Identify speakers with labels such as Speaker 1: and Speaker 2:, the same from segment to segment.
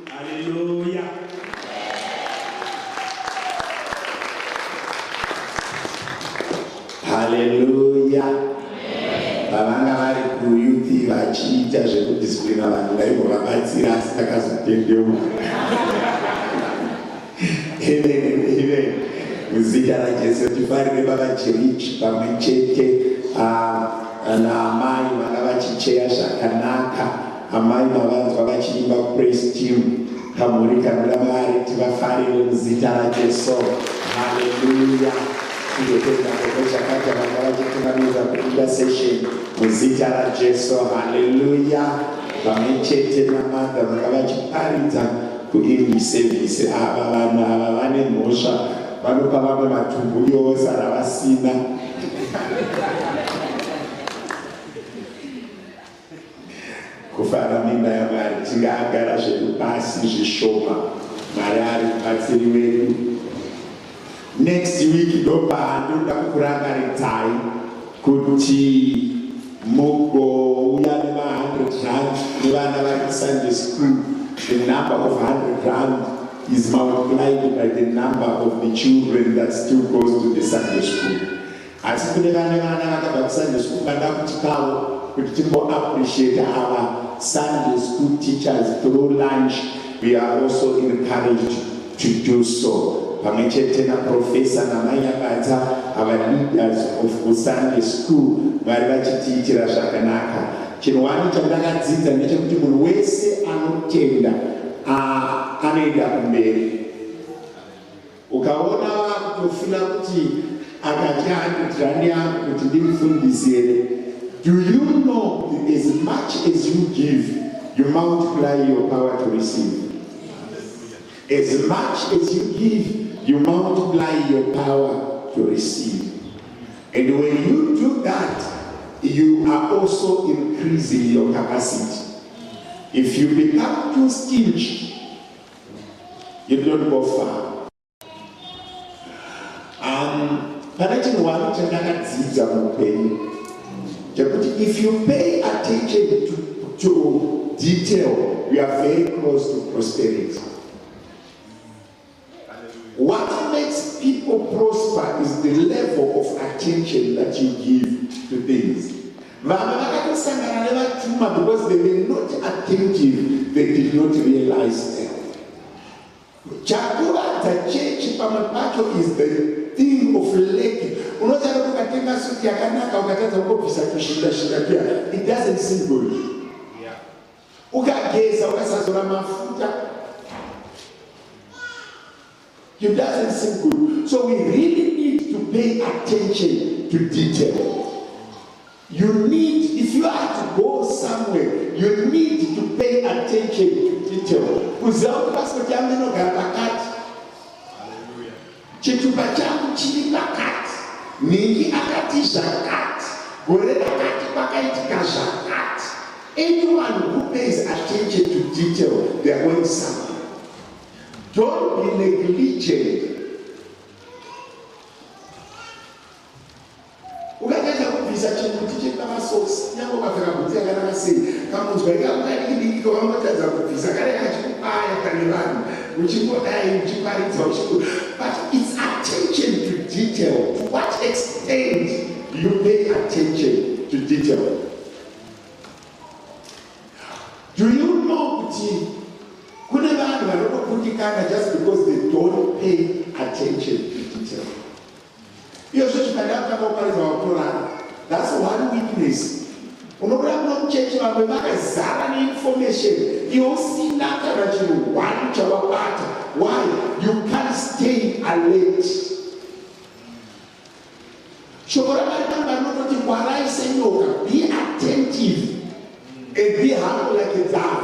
Speaker 1: Hallelujah. Hallelujah. Vavanga vari kuyuti vachiita zvekudisciplina vanhu vaivovabatsira asi takazotendeuka. Amen. Muzita raJesu tifarire baba cherichi pamwe chete naamai vanga vachicheya zvakanaka. Amai mavanzwa vachiimba praise team kamuri kanoda Mwari tivafarire muzita raJesu. Hallelujah. Tindopedza koko chakati vanga vachitungamidza kuimba session muzita raJesu. Hallelujah. Pamwe chete namanda vanga vachiparidza kuimbi service. Ava vanhu ava vane mhosva vanopa vamwe matumbu yosara vasina. Kufara mimba yaMwari tingaagara zvedu pasi zvishoma. Mwari ari mubatsiri wedu. Next week ndopaandoda kukurangaridzai kuti mugouya nema100 nevana vari Sunday school. The number of 100 rand is multiplied by the number of the children that still goes to the Sunday school. Asi kune vana vakabva kuSunday school vada kuti kavo kuti timbo appreciate our Sunday school teachers through lunch. We are also encouraged to do so. Pamwe chete na professor namanyabata, our leaders of Sunday school vari vachitiitira zvakanaka. Chinhu chandakadzidza ndechekuti munhu wese anotenda anoenda kumberi. Ukaona kutofila kuti akati 100 rand yangu kuti ndimufundisi here, do you know that as much as you give, you multiply your power to receive? As much as you give, you multiply your power to receive. And when you do that, you are also increasing your capacity. If you become too stingy, you don't go far. If you pay attention to detail, we are very close to prosperity. What makes people prosper is the level of attention that you give to things. Because they were not attentive, they did not realize them. Chakula the church is the thing of lacking. It doesn't seem good. It doesn't seem good. So we really need to pay attention to detail. You need, if you are to go somewhere, you need to pay attention to detail. Without passport, you will not get a cat. Chitupa changu chini la cat. Ningi akati cat. Goreda kati pakaiti kasha cat. Anyone who pays attention to detail, they are going somewhere. Don't be negligent. Ukataka kubvisa chikuti chekamasosi nyango ukapfeka bhutsi yakanaka sei kamunzwa ikakudikidikika wamatadza kubvisa kare kachikubaya kane vanhu uchingodai uchiparidza but it's attention to detail. To what extent do you pay attention to detail? Do you know kuti kune vanhu vanotokutikana just because they don't pay attention to detail? That's one weakness. Why? You can't stay alert. Be attentive and be humble like a dove.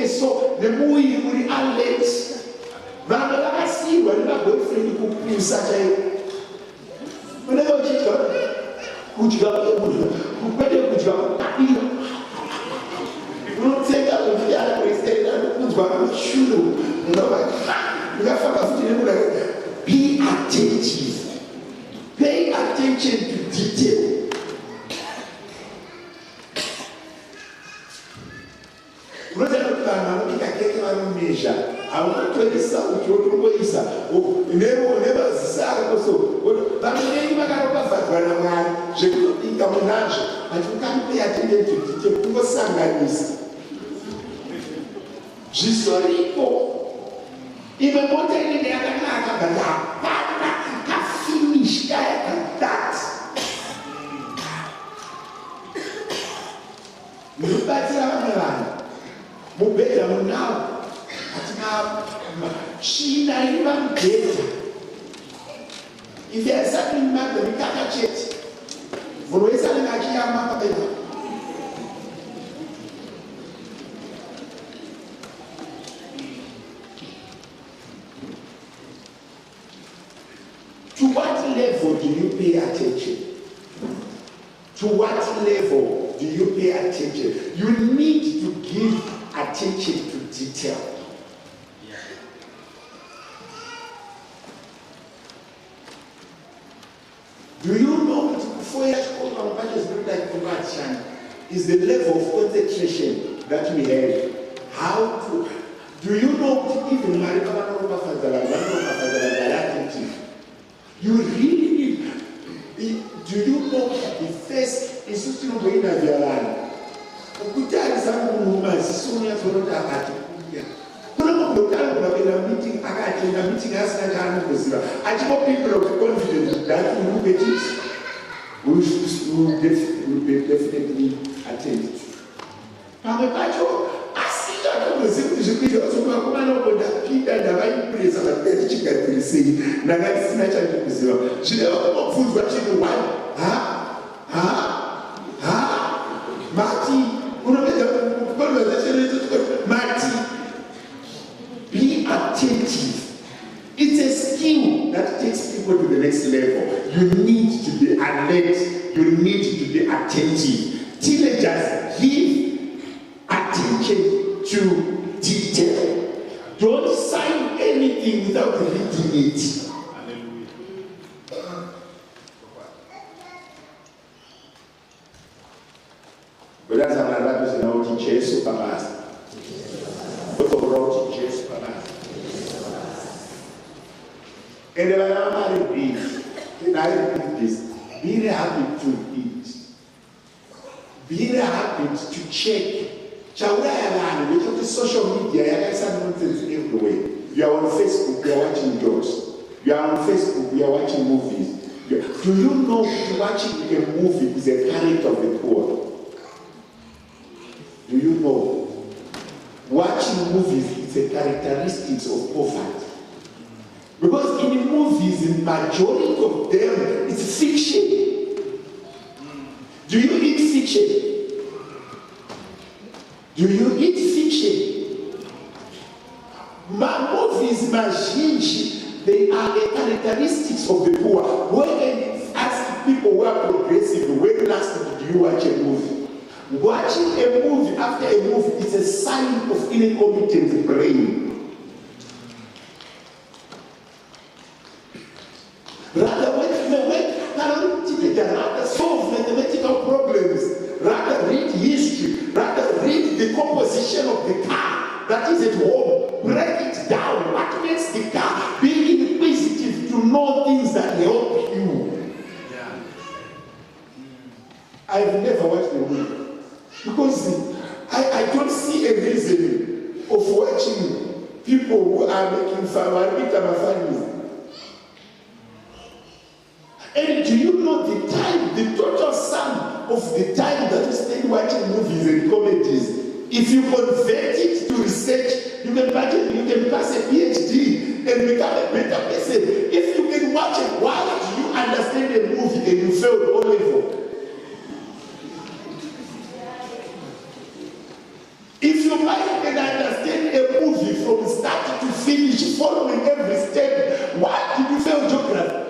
Speaker 1: So the movie will alert. Vana vakasiwa na boyfriend kukusa chai. Unayo chicho. Kujika kupete kujika. Unotsenga kufia president kujwa kushuru. Unaba. Ngafaka futi like be attentive. Pay attention to detail. I want to listen to your voice. Never say also. But je peux dire qu'à mon âge, tu can't pay attention to detail. Pourquoi ça m'amuse? Je suis rico. Il me montre une idée à la finish that. Nous bâtir la main. Mon bébé mon now. China even better. If there's something matter, we can't catch it. For we say that I am better. To what level do you pay attention? To what level do you pay attention? You need to give attention to detail. Do you know what is the level of concentration that we have? How to? Do you know even you really need? Do you know the first institution of the land? Meeting, I told people of confidence that we will get it. We will definitely attend it. I see that was simply also come on that Peter and the right place of the chicken will say, Nagai Snatcher to Brazil. She never come food watching one. Marty, be attentive. It's a skill that takes people to the next level. You need to be alert. You need to be attentive. Teenagers, give attention to detail. Don't sign anything without reading it. Brothers and brothers, you know, Jesus, Papa. And if I repeat this, being a habit to eat, being a habit to check. Because the social media, nonsense everywhere. You are on Facebook, you are watching jokes. You are on Facebook, you are watching movies. Do you know watching a movie is a character of the poor? Do you know? Watching movies is a characteristic of poverty. Because in the movies, the majority of them is fiction. Do you eat fiction? Do you eat fiction? Movies, machines, they are the characteristics of the poor. When I ask people who are progressive, when last did you watch a movie? Watching a movie after a movie is a sign of incompetent brain. Rather, rather solve mathematical problems, rather read history, rather read the composition of the car that is at home, break it down. What makes the car? Be inquisitive to know things that help you. Yeah. I've never watched a movie because I don't see a reason of watching people who are making fun. And do you know the time, the total sum of the time that you spend watching movies and comedies? If you convert it to research, you can pass a PhD and become a better person. If you can watch it, why do you understand a movie and you failed all level? If you can understand a movie from start to finish, following every step, why did you fail geography?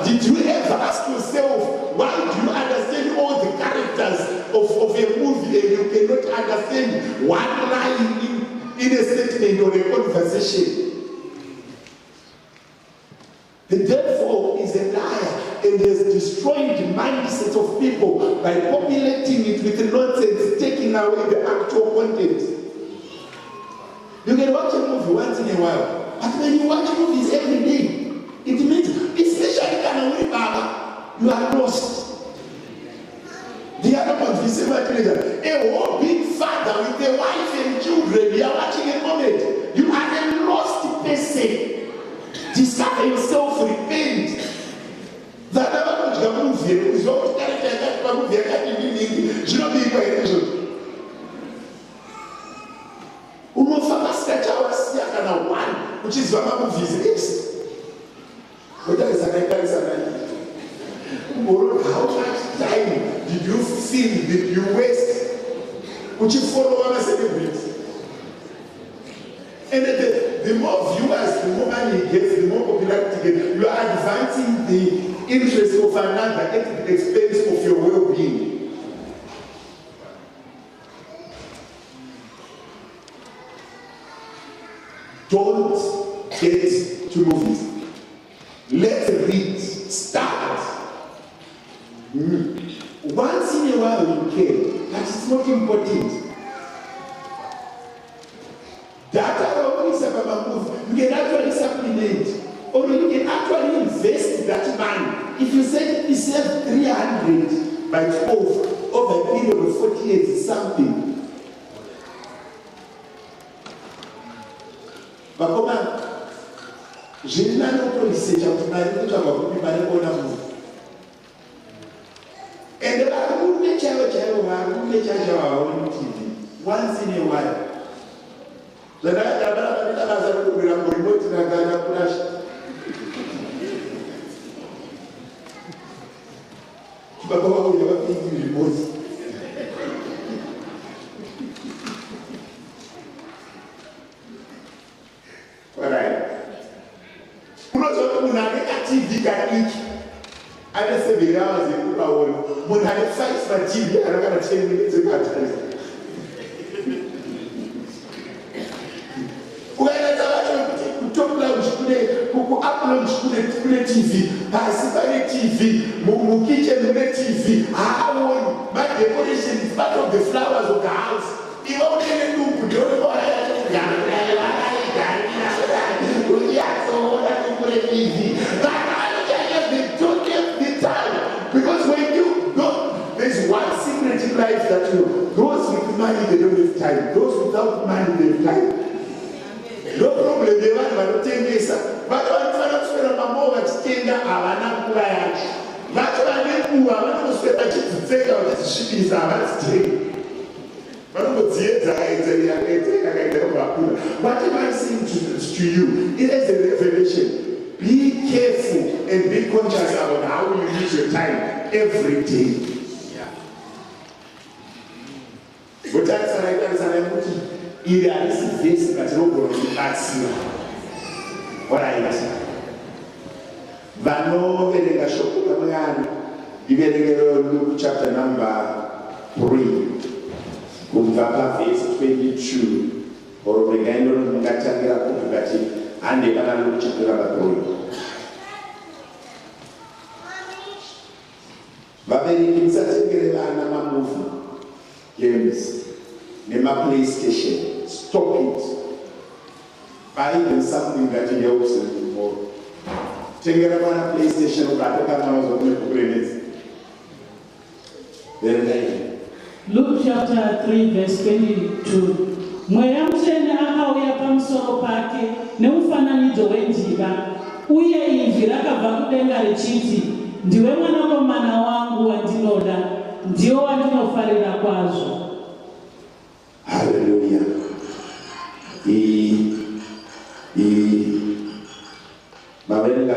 Speaker 1: Did you ever ask yourself, why do you understand all the characters of a movie and you cannot understand one line in a statement or a conversation? The devil is a liar and has destroyed the mindsets of people by populating it with nonsense, taking away the actual content. You can watch a movie once in a while, but when you watch movies every day, it means, especially Kanawuri Baba, you are lost. The other one is a whole big father with a wife and children. You are watching a moment. You are a lost person. Discover yourself, repent. That other movie is all character movie. Should not be quite one, which is one movies. But that is a how much time did you feel that you waste? Which you follow on a celebrity? And the more viewers, the more money he gets, the more popularity he gets. You are advancing the interest of another at the expense of your well-being. Don't get to movies. Let's read. Start. Once in a while you can, but it's not important. You can actually supplement, or you can actually invest that money. If you say you save 300 by 12 over a period of 40 years, is something. But come on, je n'ai pas research of my little. And there are good TV once in a while. The remote I say the hours in power. When I fight my TV, I'm going to 10 minutes ago. When I talk lunch today, who up lunch today, TV, I TV, Mumu kitchen TV. I want my decoration is part of the flowers of the house. If I didn't do because when you don't, there's one secret in life that those with money, they don't have time. Those without money, they have time. No problem, they want to take this. But when you want to spend a moment, Kenya, I want to buy. That's why I want to spend a chip to take out the ship is a string. What am I saying to you? It is a revelation. Be careful and be conscious about how you use your time every day. Yeah. But that's right, that's right. Idealistic face that no one can see. What I say. Vano vedega shokuta magari. Ivedega Luke chapter number 3. Kumvapa verse 22. Or regando ngatangira kupigati. And they can look chapter number 3. Babeli kimsatengerela na mamuvu games, nema PlayStation. Stop it. Buy even something that you helps them more. Tengerela na PlayStation ukatoka na wazo kukulemeza.
Speaker 2: Luke chapter 3 verse 22. Mweyamshene akauya pamusoro pake nemufananidzo wenjiva uye inzwi rakabva kudenga richiti ndiwe mwanakomana wangu wandinoda ndiwo wandinofarira kwazvo.
Speaker 1: Hallelujah. Mavenga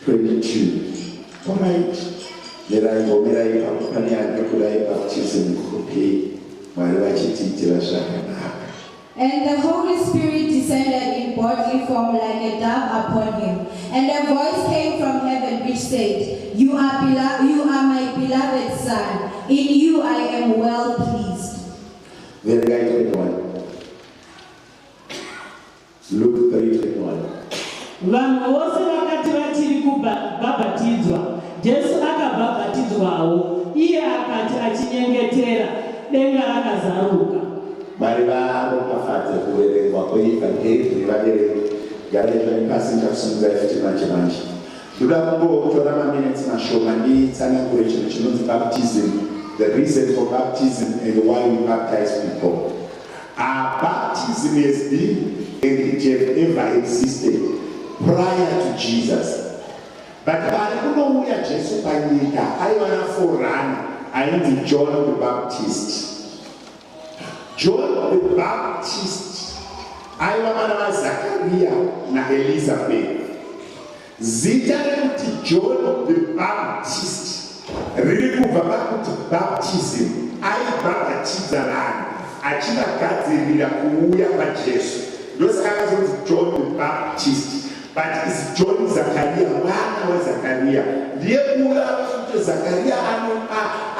Speaker 1: 22. Alright. Mirai pani anke kudai baptism kupi.
Speaker 3: And the Holy Spirit descended in bodily form like a dove upon him. And a voice came from heaven which said, You are my beloved Son. In you I am well pleased.
Speaker 1: Very right, 21. Luke 3:21.
Speaker 2: vanhu vose vakati vatiri kubhabhatidzwa, Jesu akabhabhatidzwawo. Iye akati achinyengetera, denga rakazaruka.
Speaker 1: Vari varopafadza kuverengwa kweivhangeri vabereki. Garai pasi ndakusungudzai futi manje. Ndoda kungotora maminitsi mashoma nditsanangure chinhu chinonzi baptism, the reason for baptism and why we baptize people. Baptism has been and it has ever existed prior to Jesus. But vari kunouya Jesu panyika aiva naforana ainzi John the Baptist. John the Baptist aiva vana vaZakaria naElizabeth. Zita rekuti John the Baptist riri kubva pakuti baptism, aibhabhatidza vanhu achivagadzirira kuuya paJesu. Ndosaka akazonzi John the Baptist. But it's John Zakaria, mwana waZakaria. Ndiye uya kuti Zakaria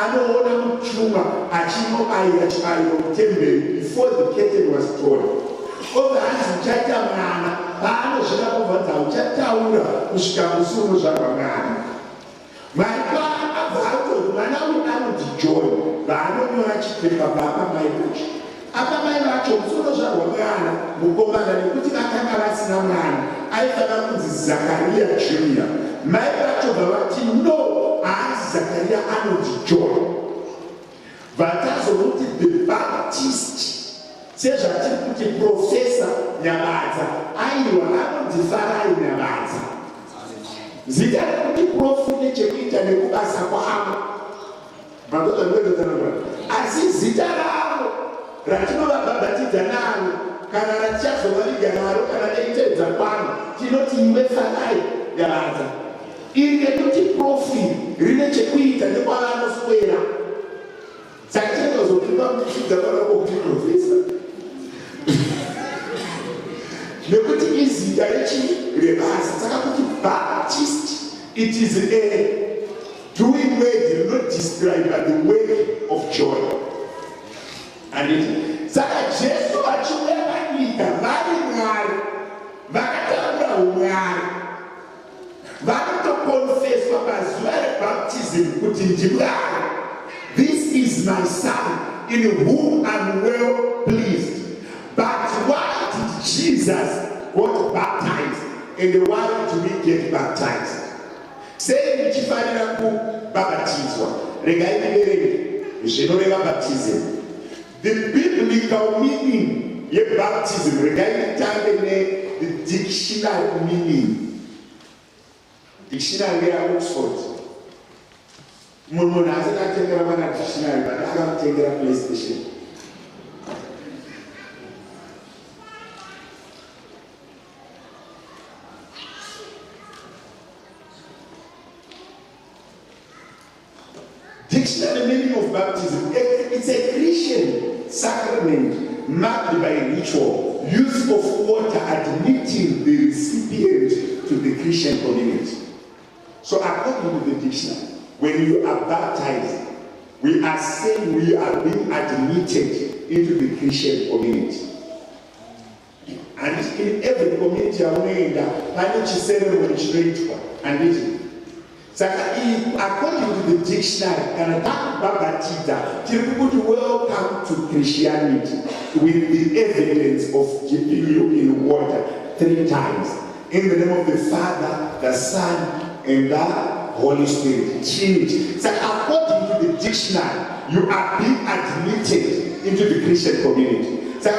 Speaker 1: anoona mutumwa achinobayira chibayiro mutemberi before the curtain was torn. Obva hanzi uchaita mwana, paanozvida kubvunza uchataura kusvika musi unozvarwa mwana. Mwari paabva atoti mwana uyu anoti John, vaanonyora chipepa baba mai vacho. Apa mai vacho musi unozvarwa mwana mukomana, nekuti vakanga vasina mwana aifanira kunzi Zakaria Junior. Mai vacho vavati no, haasi Zakaria anoti John. Vatazouti the Baptist, sezvatiri kuti Profesa Nyavadza aiwa anonzi Farai Nyavadza. Zita rekuti profu nechekuita nekubasa kwavo. Asi zita ravo ratinovabhabhatidza naro kana ratichazovariga naro kana neitedza kwano tinoti iwe Farai Nyavadza. Iri rekuti profu rine chekuita nekwavanoswera. Saka tinozopinda muchidza vanako kuti profesa. Nekuti izita rechi saka kuti Baptist, it is a doing word not described by the way of joy. And it saka Jesu achiuya panyika vari Mwari, vakataura umwari, vanotokonfeswa pazuva rebaptism kuti ndiMwari. This is my son in whom I'm well pleased. But why did Jesus got baptized? And why do we get baptized? Say chifanira kubhabhatizwa. Regai ndibereke zvinoreva baptism. The biblical meaning of baptism, regai nditange the dictionary meaning. Dictionary ya Oxford. Munhu asakatengera vana dictionary, but akamutengera PlayStation. Dictionary meaning of baptism, it's a Christian sacrament marked by ritual, use of water admitting the recipient to the Christian community. So according to the dictionary, when you are baptized, we are saying we are being admitted into the Christian community. And in every community, there is a ceremony chinoitwa, and it. According to the dictionary, welcome to Christianity with the evidence of keeping you in water 3 times. In the name of the Father, the Son, and the Holy Spirit. Trinity. So according to the dictionary, you are being admitted into the Christian community. So you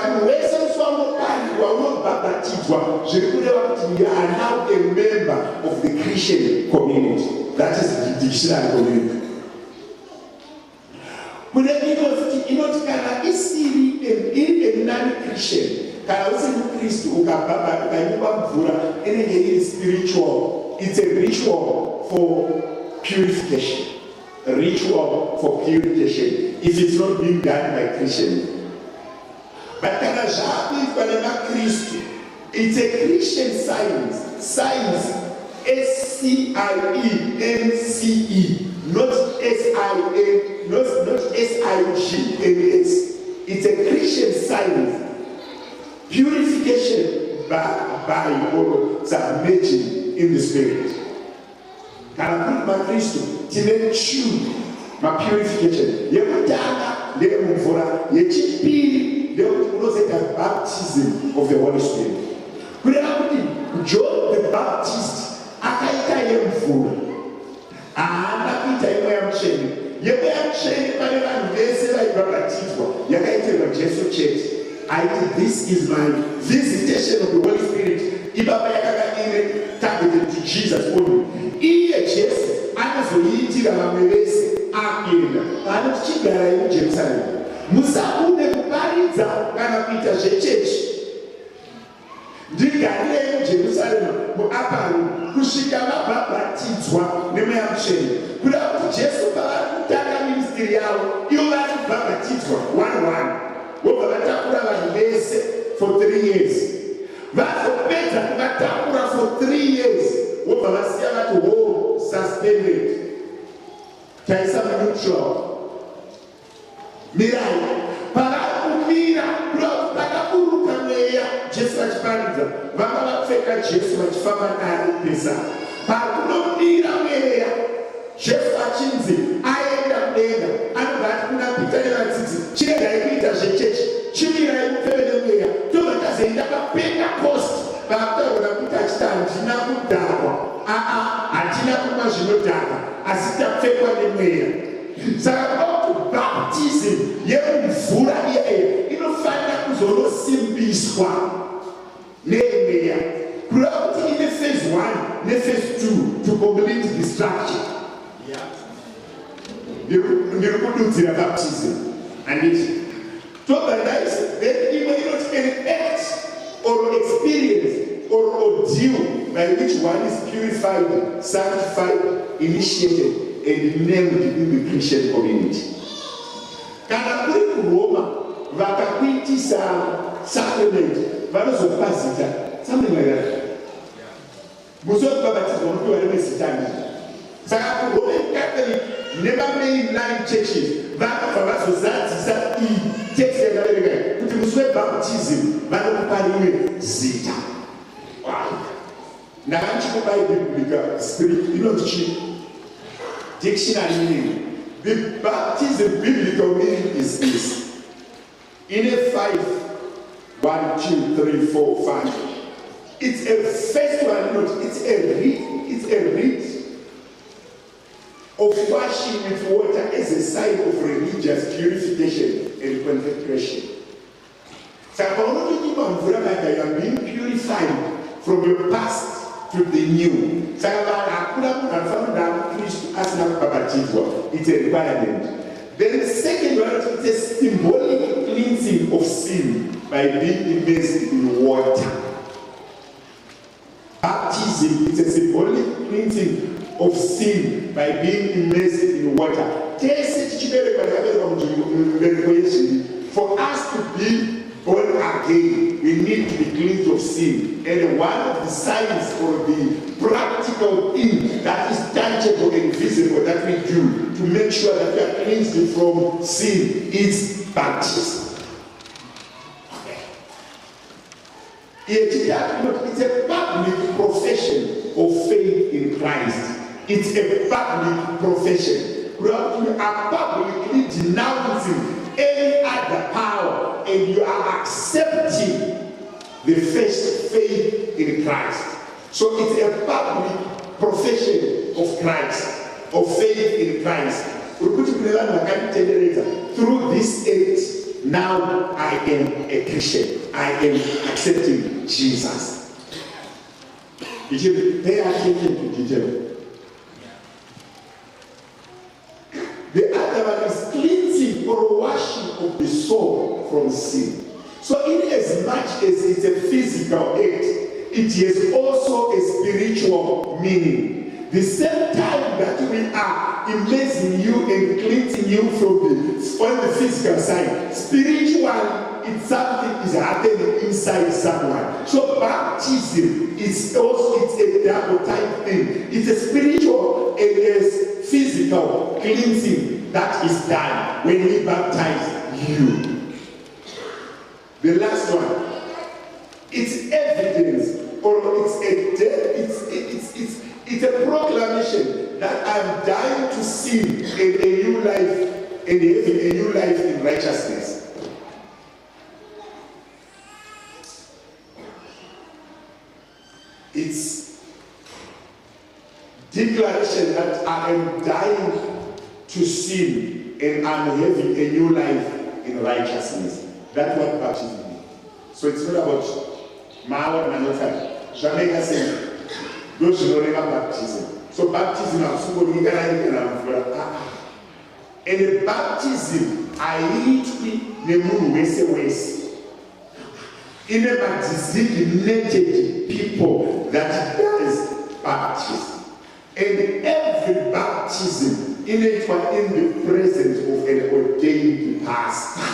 Speaker 1: are now a member of the Christian community. That is the dictionary community. But kana isiri a non-Christian, kana usiri Christ ukababa ukanywa mvura inenge iri spiritual. It's a ritual for purification. A ritual for purification if it's not being done by Christians. But kana zvapi kana Christ, it's a Christian science. Science, SCIENCE, not SIN, not SIGNS. It's a Christian science. Purification by or submerging in the Spirit. Kana kuti maKristu tine tube mapurification yekutanga ndeyemumvura, yechipiri ndeyekuti unozoita baptism of the Holy Spirit. Kureva kuti John the Baptist akaita yemvura, haana kuita yemwe yamutsvene. Yemwe yamutsvene pane vanhu vese vaibhabhatidzwa yakaitirwa Jesu chete. Aiti, this is my visitation of the Holy Spirit. Ibaba yakanga ine targeted to Jesus only. Iye Jesu anozoiitira vamwe vese akuenda. Anoti chigarai muJerusarema, musakune kuparidza kana kuita zvechechi. Ndigarirei muJerusarema muApari kusvika vabhabhatidzwa nemweya mutsvene. Kuda kuti Jesu pavari kutanga ministry yavo, ivo vari kubhabhatidzwa 1-1. Vobva vatakura vanhu vese for 3 years. Vazopedza kuvatakura for 3 years, vobva vasiya vati whole suspended. Taisa neutral. Mirai pavari kumira kuda kuti pakaburuka mweya Jesu vachiparidza, vanga vapfeka Jesu vachifamba naye pesa. Pakunomira mweya Jesu achinzi aenda kudenga, anobva ati kuna Pita nevadzidzi, chiregai kuita zvechechi, chimirai mufeve nemweya. Tobva tazoenda paPentecost, vakutaura kuti achiti handina kudhakwa, hatina kumwa zvinodhaka, asi tapfekwa nemweya. Saka kuti baptism yemumvura iyeyo inofanira kuzonosimbiswa nemweya. Kuda kuti ine phase 1 nephase 2 to complete the structure. Ndiri kududzira baptism handiti tobva ndaisi then imwe inoti an act or experience or ordeal by which one is purified, sanctified, initiated and named in the Christian community. Kana kuri kuRoma vakakuitisa sacrament vanozokupa zita, something like that. Musokubhabhatidzwa mupiwa rimwe zita. Saka kuRoman Catholic neva-mainline churches vakabva vazozadzisa iyi text yakaverekai kuti musi webaptism vanokupa rimwe zita. Ndakandichikupai biblical spirit inoti chii? Dictionary meaning. The baptism biblical meaning is this. In a 5, 1, 2, 3, 4, 5. It's a first one note. It's a rite of washing with water as a sign of religious purification and consecration. So you are being purified from your past to the new. It's a requirement. Then the second one is a symbolic cleansing of sin by being immersed in water. Baptism is a symbolic cleansing of sin by being immersed in water. For us to be born again, we need to be cleansed of sin. And one of the signs or the practical thing that is tangible and visible that we do to make sure that we are cleansed from sin is baptism. It's a public profession of faith in Christ. It's a public profession. We are publicly denouncing any other power and you are accepting the first faith in Christ. So it's a public profession of Christ, of faith in Christ. Through this act, now I am a Christian. I am accepting Jesus. Did you pay attention to detail? The other one is cleansing or washing of the soul from sin. So in as much as it's a physical act, it has also a spiritual meaning. The same time that we are immersing you and cleansing you from on the physical side, spiritual, it's something is happening inside someone. So baptism is also a double type thing. It's a spiritual and a physical cleansing that is done when we baptize you. The last one, it's evidence or it's a death, it's a proclamation that I'm dying to sin and a new life, and having a new life in righteousness. It's declaration that I am dying to sin and I'm having a new life in righteousness. That's what baptism means. So it's not about Mawa and Another. Jamaica says, those who know baptism. So baptism is super legal and the baptism I need to be nemu wese. In a designated people that does baptism. And every baptism in it was in the presence of an ordained pastor.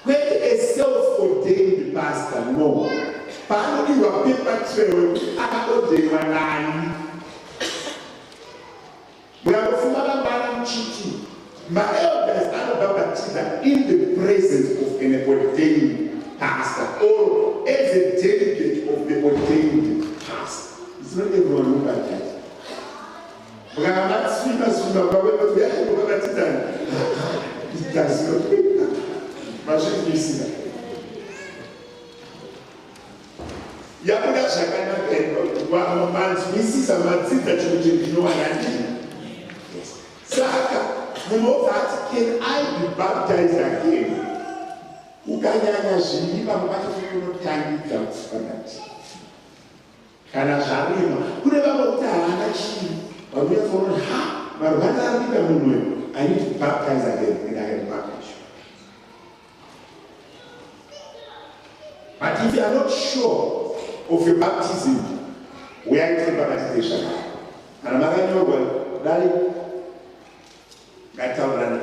Speaker 1: When a self-ordained pastor, no. Finally, your paper trail, I don't do one. We are from Madam Chichi. My elders are baptized in the presence of an ordained pastor or as a delegate of the ordained pastor. It's not everyone who baptizes. We are not swimmers, but we are to baptize. It does not mean. Imagine this. Yamuda Shakana and one man's misses a man that you know and Saka. That can I be baptized again? Ukanyanya zviva mubati kunotangidza kufanati. Kana zvarima kune vanokuti haana chinhu vauya kuona marwana arikuita munhu I need to baptize again and I can baptize you. But if you are not sure of your baptism, where is the baptization? And I'm going Gataurani.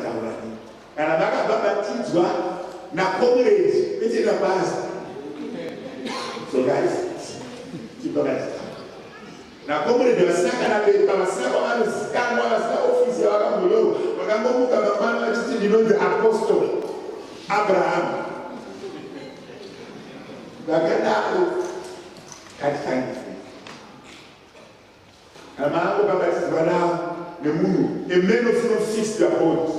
Speaker 1: Kana vakabhabhatidzwa nakomrade kwete nabasa. So guys, tibhabhatidza. Nakomrade vasina kana pepa, vasina kwavanozikanwa, vasina ofisi yavakamboyorwa, vakangomuka mangwana vachiti ndinonzi apostle Abraham. Vakadaro katitangise. Kana mangobhabhatidzwa navo. A man of no fixed abode,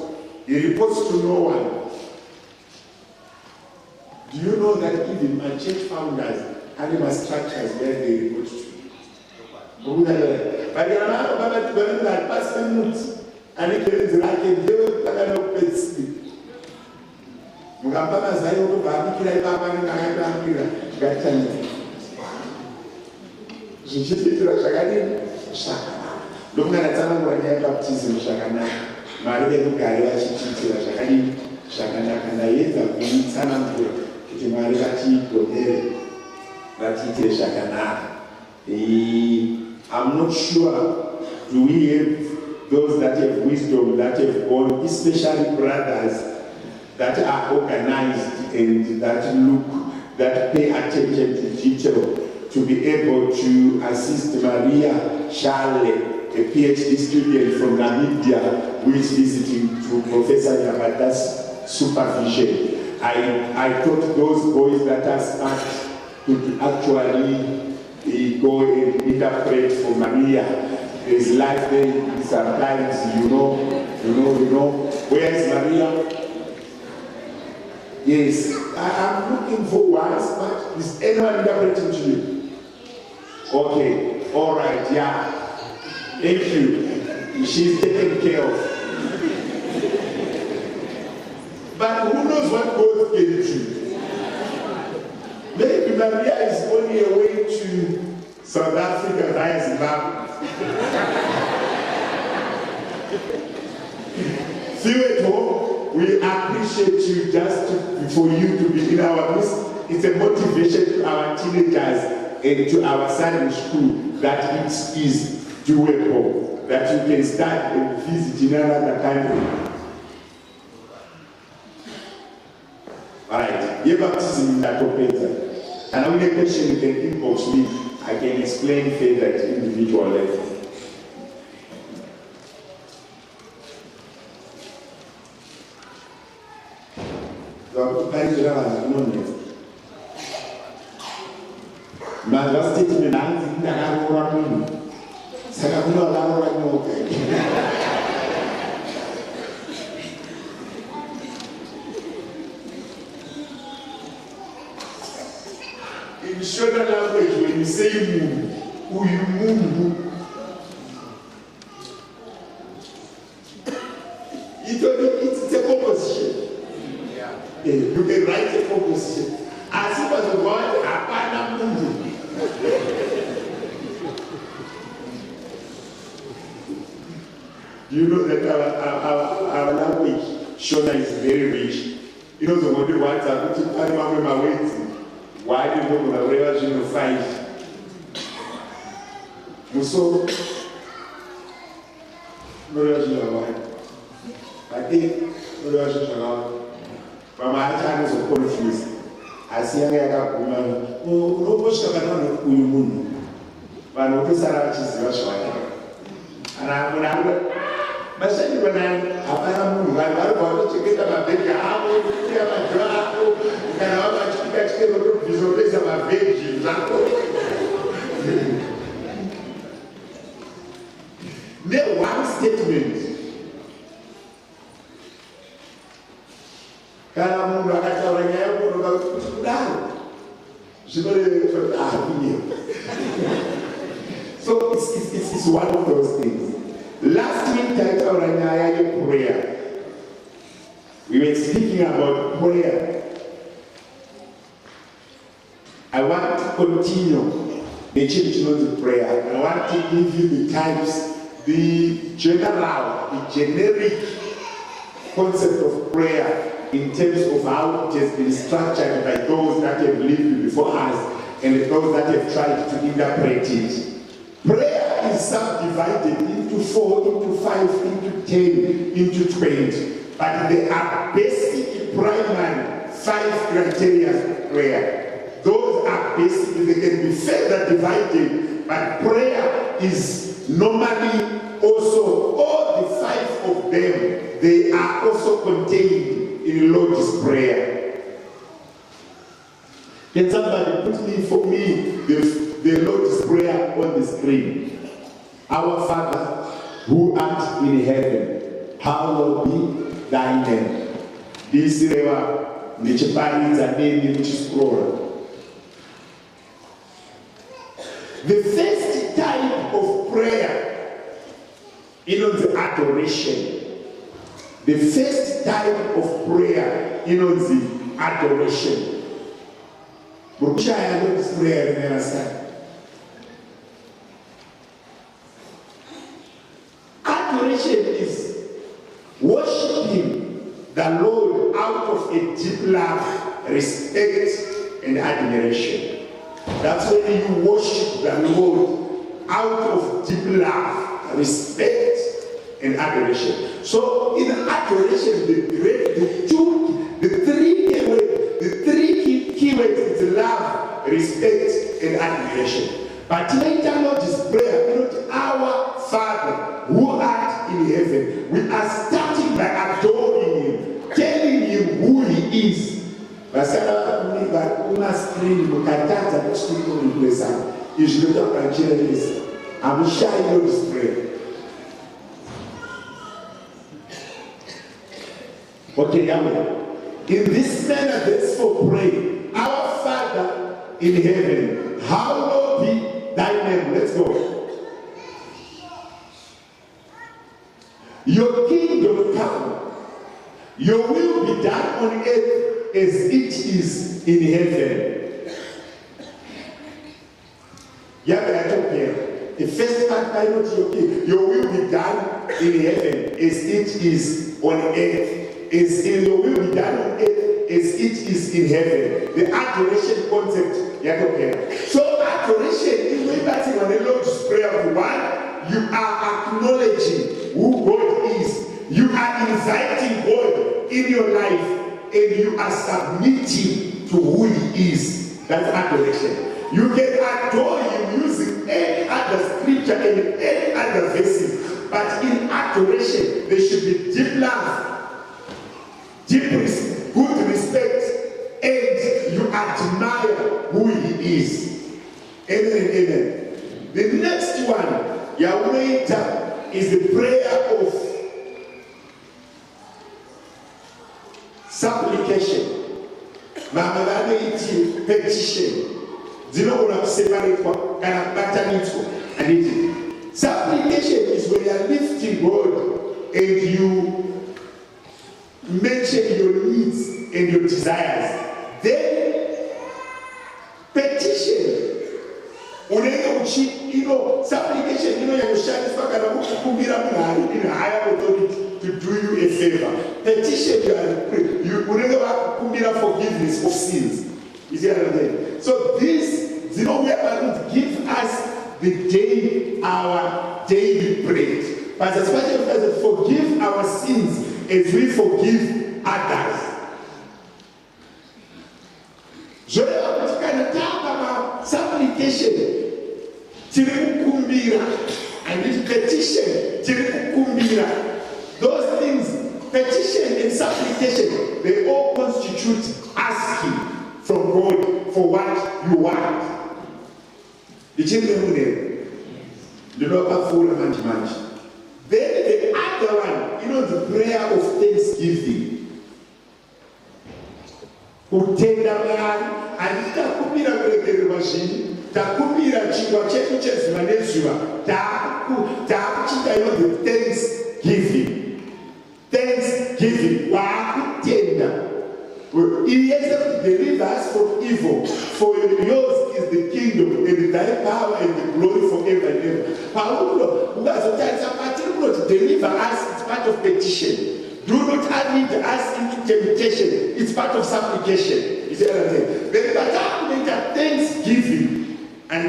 Speaker 1: he reports to no one. Do you know that even my church founders, animal structures where they report to? But they are not about to like Pastor Nuts, and it is like a devil that I don't sleep. Mugamba Zayo, Babikira, Babana, Gatan. Shagadi, looking at the time when I baptism Shagana, Maria Gaya, Shagadi, Shagana, and I ate a good time to Marigati, Ratite Shagana. I'm not sure, do we have those that have wisdom, that have gone, especially brothers that are organized and that look, that pay attention to detail, to be able to assist Maria Charlie, a PhD student from Namibia who is visiting to Professor Yamada's supervision. I thought those boys that are smart could actually go and interpret for Maria. There's life there sometimes, you know. Where is Maria? Yes, I'm looking for one smart. Is anyone interpreting to you? Okay, all right, yeah. Thank you. She's taken care of. But who knows what God can do? Maybe Maria is only a way to South Africa via Zimbabwe. See you at home. We appreciate you just for you to be in our midst. It's a motivation to our teenagers and to our son in school that it is doable, that you can start and visit in another country. Alright, your baptism in that operator. And I will get a question, you can inbox me. I can explain further at individual level. Mazva statement hanzi ndakaroora munhu. Saka kuno akaroora nyoka. In Shona language, when you say munhu, uyu munhu, it's a composition. Yeah. You can write a composition. As if as a word, apana munhu. You know that our language, Shona, is very rich. You know the word words are put in my words. Why do you go to the version of 5? Muso, no version of 1. I think no version of 1. But my time is confused. I see a woman who knows the woman. But no person is Russia. And I'm going to Masani when hapana munhu vanhu vari kuchengeta mabhegi avo kuya madhoo ako kana vamachika chikero tobvizopesa mabhegi zvako ne-one statement kana munhu akataura nyaya yokunoka kuti kudaro zvinoreva kuti so it's one of those things. Last week, prayer. We were speaking about prayer. I want to continue the church prayer. I want to give you the types, the generic concept of prayer in terms of how it has been structured by those that have lived before us and those that have tried to interpret it. Prayer is subdivided into 4, into 5, into 10, into 20. But there are basic primary 5 criteria for prayer. Those are basic, they can be further divided, but prayer is normally also, all the 5 of them, they are also contained in the Lord's Prayer. Can somebody put for me the Lord's Prayer on the screen? Our Father, who art in heaven, hallowed be thy name. This is the name which is plural. The first type of prayer is the adoration. The first type of prayer is the adoration. Adoration is worshiping the Lord out of a deep love, respect, and admiration. That's when you worship the Lord out of deep love, respect, and adoration. So in adoration, the three keywords is love, respect, and admiration. But later on this prayer, our Father who art in heaven, we are starting by adoring Him, telling Him who He is. I'm shy of this prayer. Okay, Yahweh. In this manner, that's for praying. Our Father in heaven, hallowed be thy name. Let's go. Your kingdom come. Your will be done on earth as it is in heaven. Yahweh, the first part I know your will be done in heaven as it is on earth. Is in your will be done on earth as it is in heaven. The adoration concept, so adoration is when that's in the Lord's Prayer. One, you are acknowledging who God is. You are inviting God in your life, and you are submitting to who He is. That's adoration. You can adore Him using any other scripture and any other verses, but in adoration there should be deep love, deep good respect, and you admire who He is. Amen and amen. The next one, Yahweh, is the prayer of supplication. Mama vanoiti petition. Dzinogona kuseparatwa kana kubatanidzwa. And supplication is when you are lifting God and you mention your needs and your desires. Then petition. Supplication, in a higher authority to do you a favor. Petition, you forgiveness of sins. You see what I'm saying? So this, we are going to give us our daily bread. But as much as forgive our sins as we forgive others. Je vais about supplication. And this petition, those things, petition and supplication, they all constitute asking from God for what you want. Then the other one, the prayer of thanksgiving. Takumbira chingwa chetu chezuva nezuva takuchita the thanksgiving wakutenda. He has delivered us from evil, for yours is the kingdom and thy power and the glory forever and ever. Paulo to deliver us, it's part of petition. Do not lead us into temptation, it's part of supplication. You see what I'm saying? Then thanksgiving. And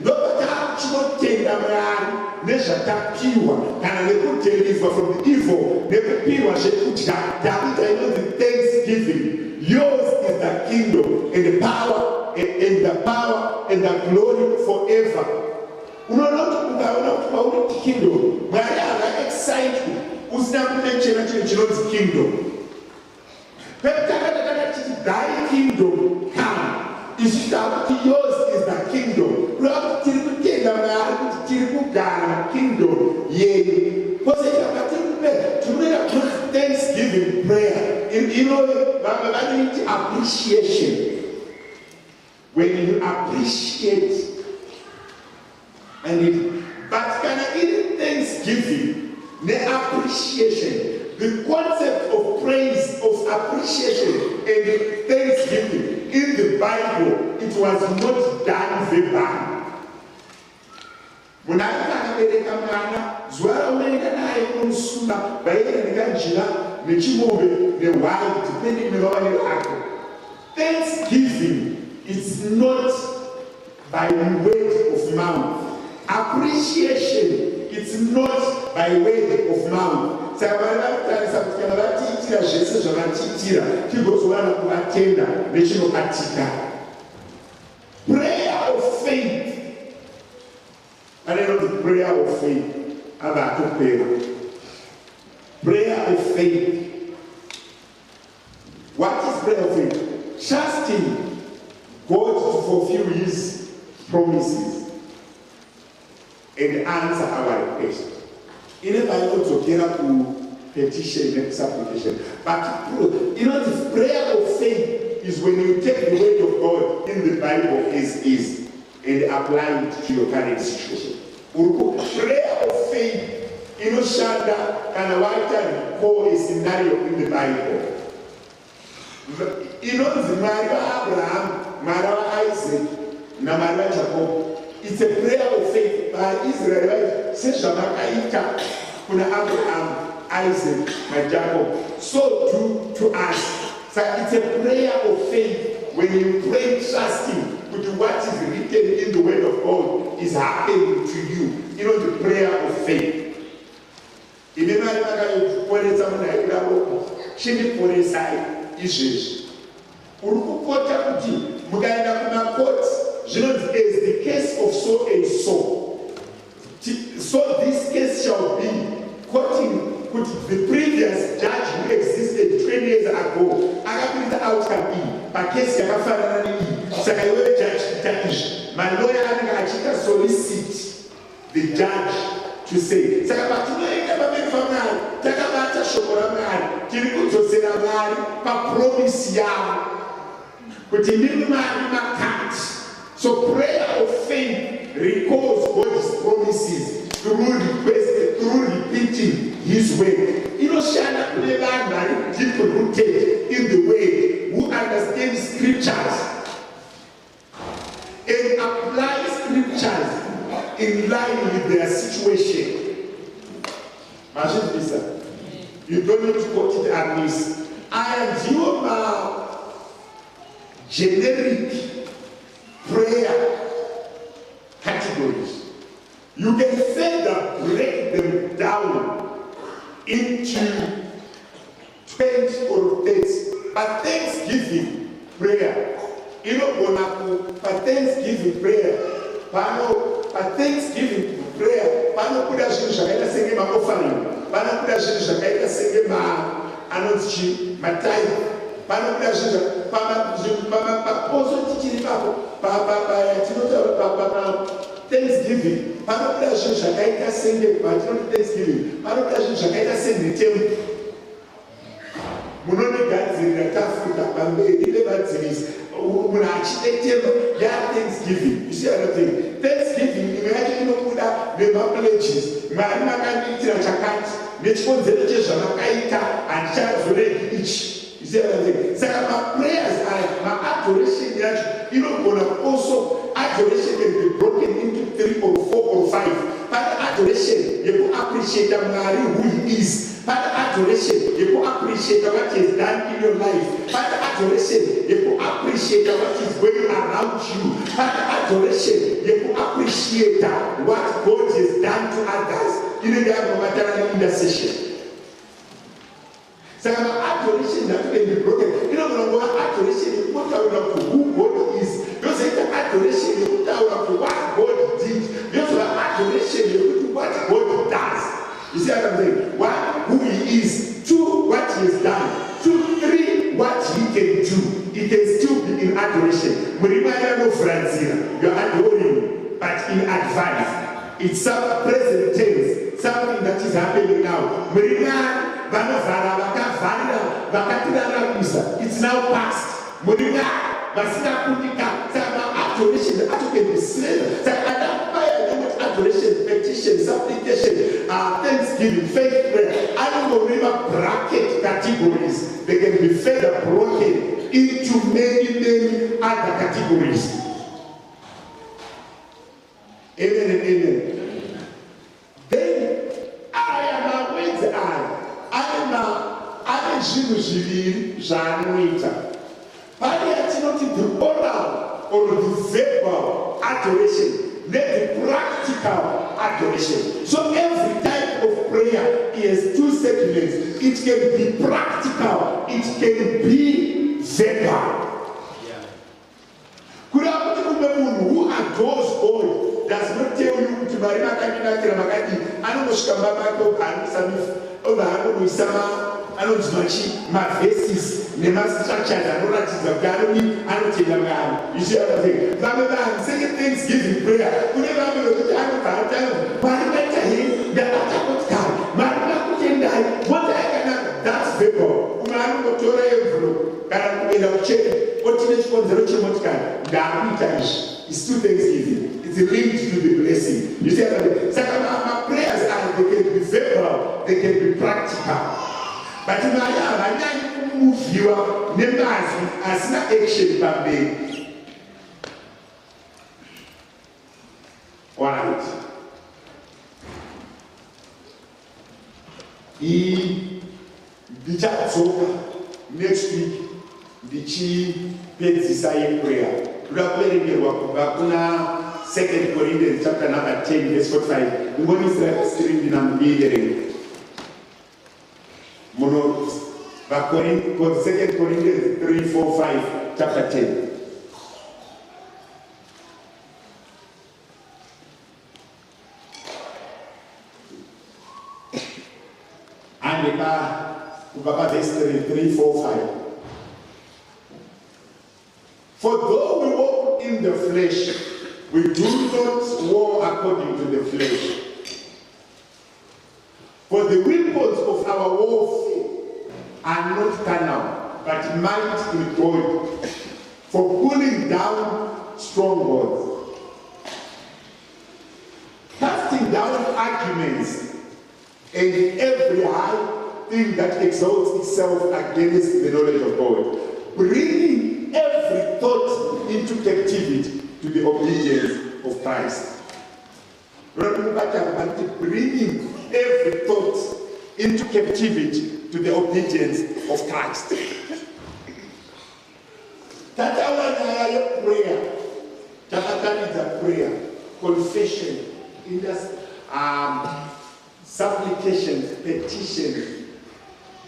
Speaker 1: nobody chinotenda Mwari nezvatapiwa kana nekudeliver from the evil nekupiwa zvekuti takuita the thanksgiving. Yours is the kingdom and the power and the glory forever. Unoona kuti pauri kingdom Mwari havaexcite usina kumenchera chinhu chinonzi kingdom. Pekutakataka tichiti thy kingdom come. Is that yours is the kingdom. Kingdom. Yea. Thanksgiving prayer. Appreciation. When you appreciate but can I eat thanksgiving? The appreciation. The concept of praise, of appreciation, and thanksgiving in the Bible, it was not done verbally. When I akabereka mwana, zuva unaenda naye kumusula, vaenda nekanjira, nechimombe, newild, depending nevavanero ako. Thanksgiving is not by word of mouth. Appreciation, it's not by word of mouth. Prayer of faith. I don't know the prayer of faith. Prayer of faith. What is prayer of faith? Trusting God to fulfill His promises and answer our request. In the Bible, to get up to petition and supplication. But the prayer of faith is when you take the word of God in the Bible is and apply it to your current situation. Prayer of faith, Shanda and White call a scenario in the Bible. The Mary Abraham, Mary Isaac, Namara Jacob. It's a prayer of faith by Israel. Kuna Abraham, Isaac, and Jacob. So to us. So it's a prayer of faith when you pray trusting with what is written in the word of God is happening to you. The prayer of faith. Is the case of so and so. So this case shall be quoting the previous judge who existed 20 years ago. Agapita outcome E. But case yakafanana E. saka iwe judge ita izvi malawyer anenge achiita solicit the judge to say saka patinoenda pamberi paMwari takabata shoko raMwari tiri kudzosera Mwari papromisi yavo kuti ndimi Mwari makati. So prayer of faith recalls God's promises through repeating His word. Inoshanda kune vanhu vari deep rooted in the way, who understand scriptures and apply scriptures in line with their situation. You don't need to quote it and miss. I am your generic prayer categories. You can further break them down into 20 or 30. But Thanksgiving prayer, but Thanksgiving prayer, but Thanksgiving prayer, panokuda zvinhu zvakaita senge maofering, panokuda zvinhu zvakaita senge matithe, panokuda zvinhu paposo tichiri papo Thanksgiving, panokuda zvinhu zvakaita senge Thanksgiving, panokuda zvinhu zvakaita senhetemo. Munonegadzirira tafura pamberi nevadzivisi munhu achidetema yaThanksgiving. You see another thing? Thanksgiving imwe yacho inobuda nemapledges. Mwari makandiitira chakati nechikonzero chezvamakaita handichazoregi ichi. You see another thing? Saka maprayers aya maadoration yacho inogona also adoration can be broken into 3 or 4 or 5. But adoration yekuappreciate Mwari who He is. But adoration, you appreciate what is done in your life. But adoration, you appreciate what is going around you. But adoration, you appreciate what God has done to others. You know, they have no material intercession. So adoration that can be broken. You know, what adoration you put out to who God is. You say the adoration you put out to what God did. You say adoration you put to what God does. You see what I'm saying? 1, who He is. 2, what He has done. 2, 3, what He can do. It can still be in adoration. You're adoring, but in advance. It's some present tense, something that is happening now. It's now past. Adoration, the adoration can be slain. Adoration, petition, supplication, thanksgiving, faith, prayer. I don't remember bracket categories. They can be further broken into many other categories. Amen and amen. Then I am aware that I am zvinhu zvanoita. Pari yatinoti the oral or the verbal adoration. Let the practical adoration. So every type of prayer has 2 segments. It can be practical. It can be verbal. Who adores God does not tell you to Marina Kanina Makati. I don't my faces, my structures, I don't like to gallery, I don't tell them. You see what I'm saying? I'm saying Thanksgiving prayer. Whenever I'm going to have that's people. It's 2 Thanksgiving. It's linked to the blessing. You see what I'm saying? Second, my prayers they can be verbal, they can be practical. But in my life, I can't move your members as not action per day. Alright. Next week, the chief Petsisai prayer. We are playing the Wakuna 2 Corinthians chapter number 10, verse 45. What is the stream in Ambiering? Mono, 2 Corinthians 3, 4, 5, chapter 10. And verse 3, 4, 5. For though we walk in the flesh. We do not war according to the flesh. For the weapons of our warfare are not carnal, but might in God, for pulling down strongholds, casting down arguments, and every high thing that exalts itself against the knowledge of God, bringing every thought into captivity to the obedience of Christ. Bringing every thought into captivity to the obedience of Christ. That's our prayer. That is a prayer, confession, supplication, petition,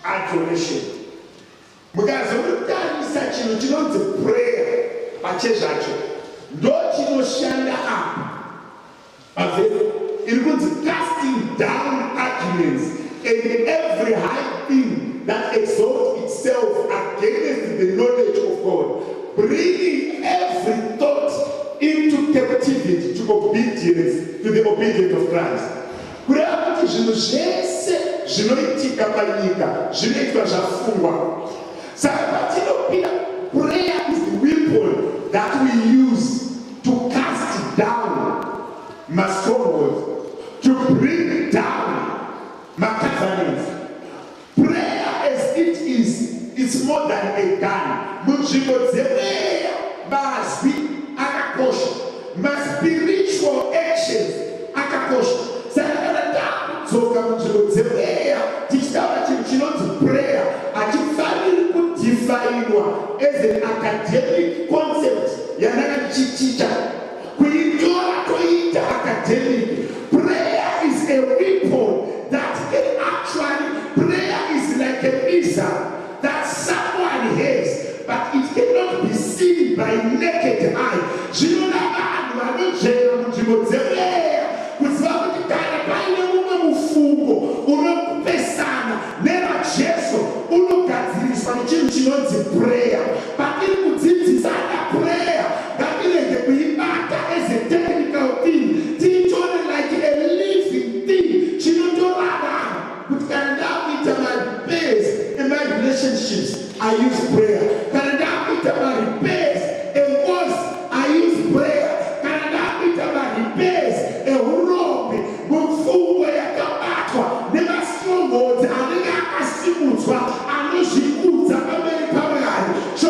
Speaker 1: adoration. Because mukatarisa chinhu chinonzi prayer pachezvacho ndochinoshanda apa. It was casting down arguments and every high thing that exalts itself against the knowledge of God, bringing every thought into captivity to obedience, to the obedience of Christ. Kureva kuti zvinhu zvese zvinoitika panyika zvinoitwa zvafungwa. Saka patinopinda, prayer is the weapon that we use to cast down my strongholds, to bring down my covenants. Prayer as it is, it's more than a gun. My spiritual actions akakosha. Prayer achifaniri kudifainwa as an academic concept yanakachichicha kuitora toita academic. Prayer is a weapon that can actually, prayer is like a missile that someone has, but it cannot be seen by naked eye. Prayer, but prayer that as a technical thing, teach only like a living thing. But can now be my base in my relationships, I use prayer. Can now be my base in words, I use prayer. Can now be my base in robe, mumfungo ya kabatwa, never strongholds, and never asimutwa, and no shikuta, and so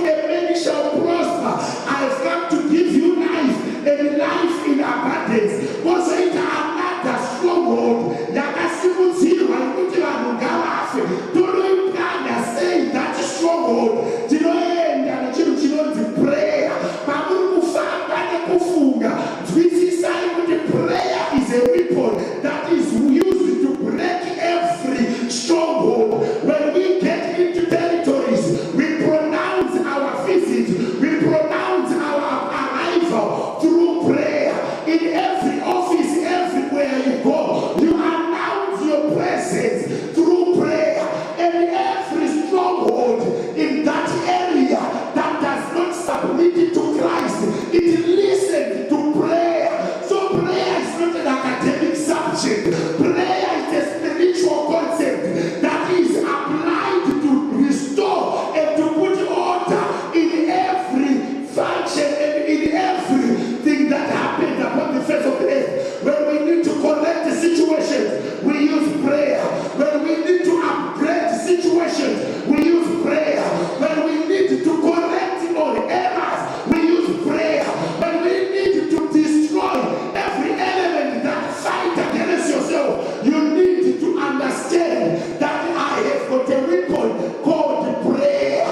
Speaker 1: many shall prosper. I have come to give you life, and life in abundance. Was it another stronghold? Yakasimuziwa, Mutivanugalafi. Don't you plan say that stronghold? Did I end and children prayer? Babu Fanga Kufunga. This side the prayer is a weapon that is used to break every stronghold. When we get into territories, we pronounce our visit, we pronounce our arrival through prayer. In every office, everywhere you go, you announce your presence through prayer. And every stronghold in that area that does not submit to Christ, it listens to prayer. So prayer is not an academic subject. Prayer is a spiritual concept that is applied to restore and to put order in every function and in everything that happens upon the face of the earth. When we need to correct the situations, we use prayer. When we need to upgrade situations, we use prayer. When we need to correct all errors, we use prayer. When we need to destroy every element that fight against yourself, you need to understand that I have got a weapon called prayer.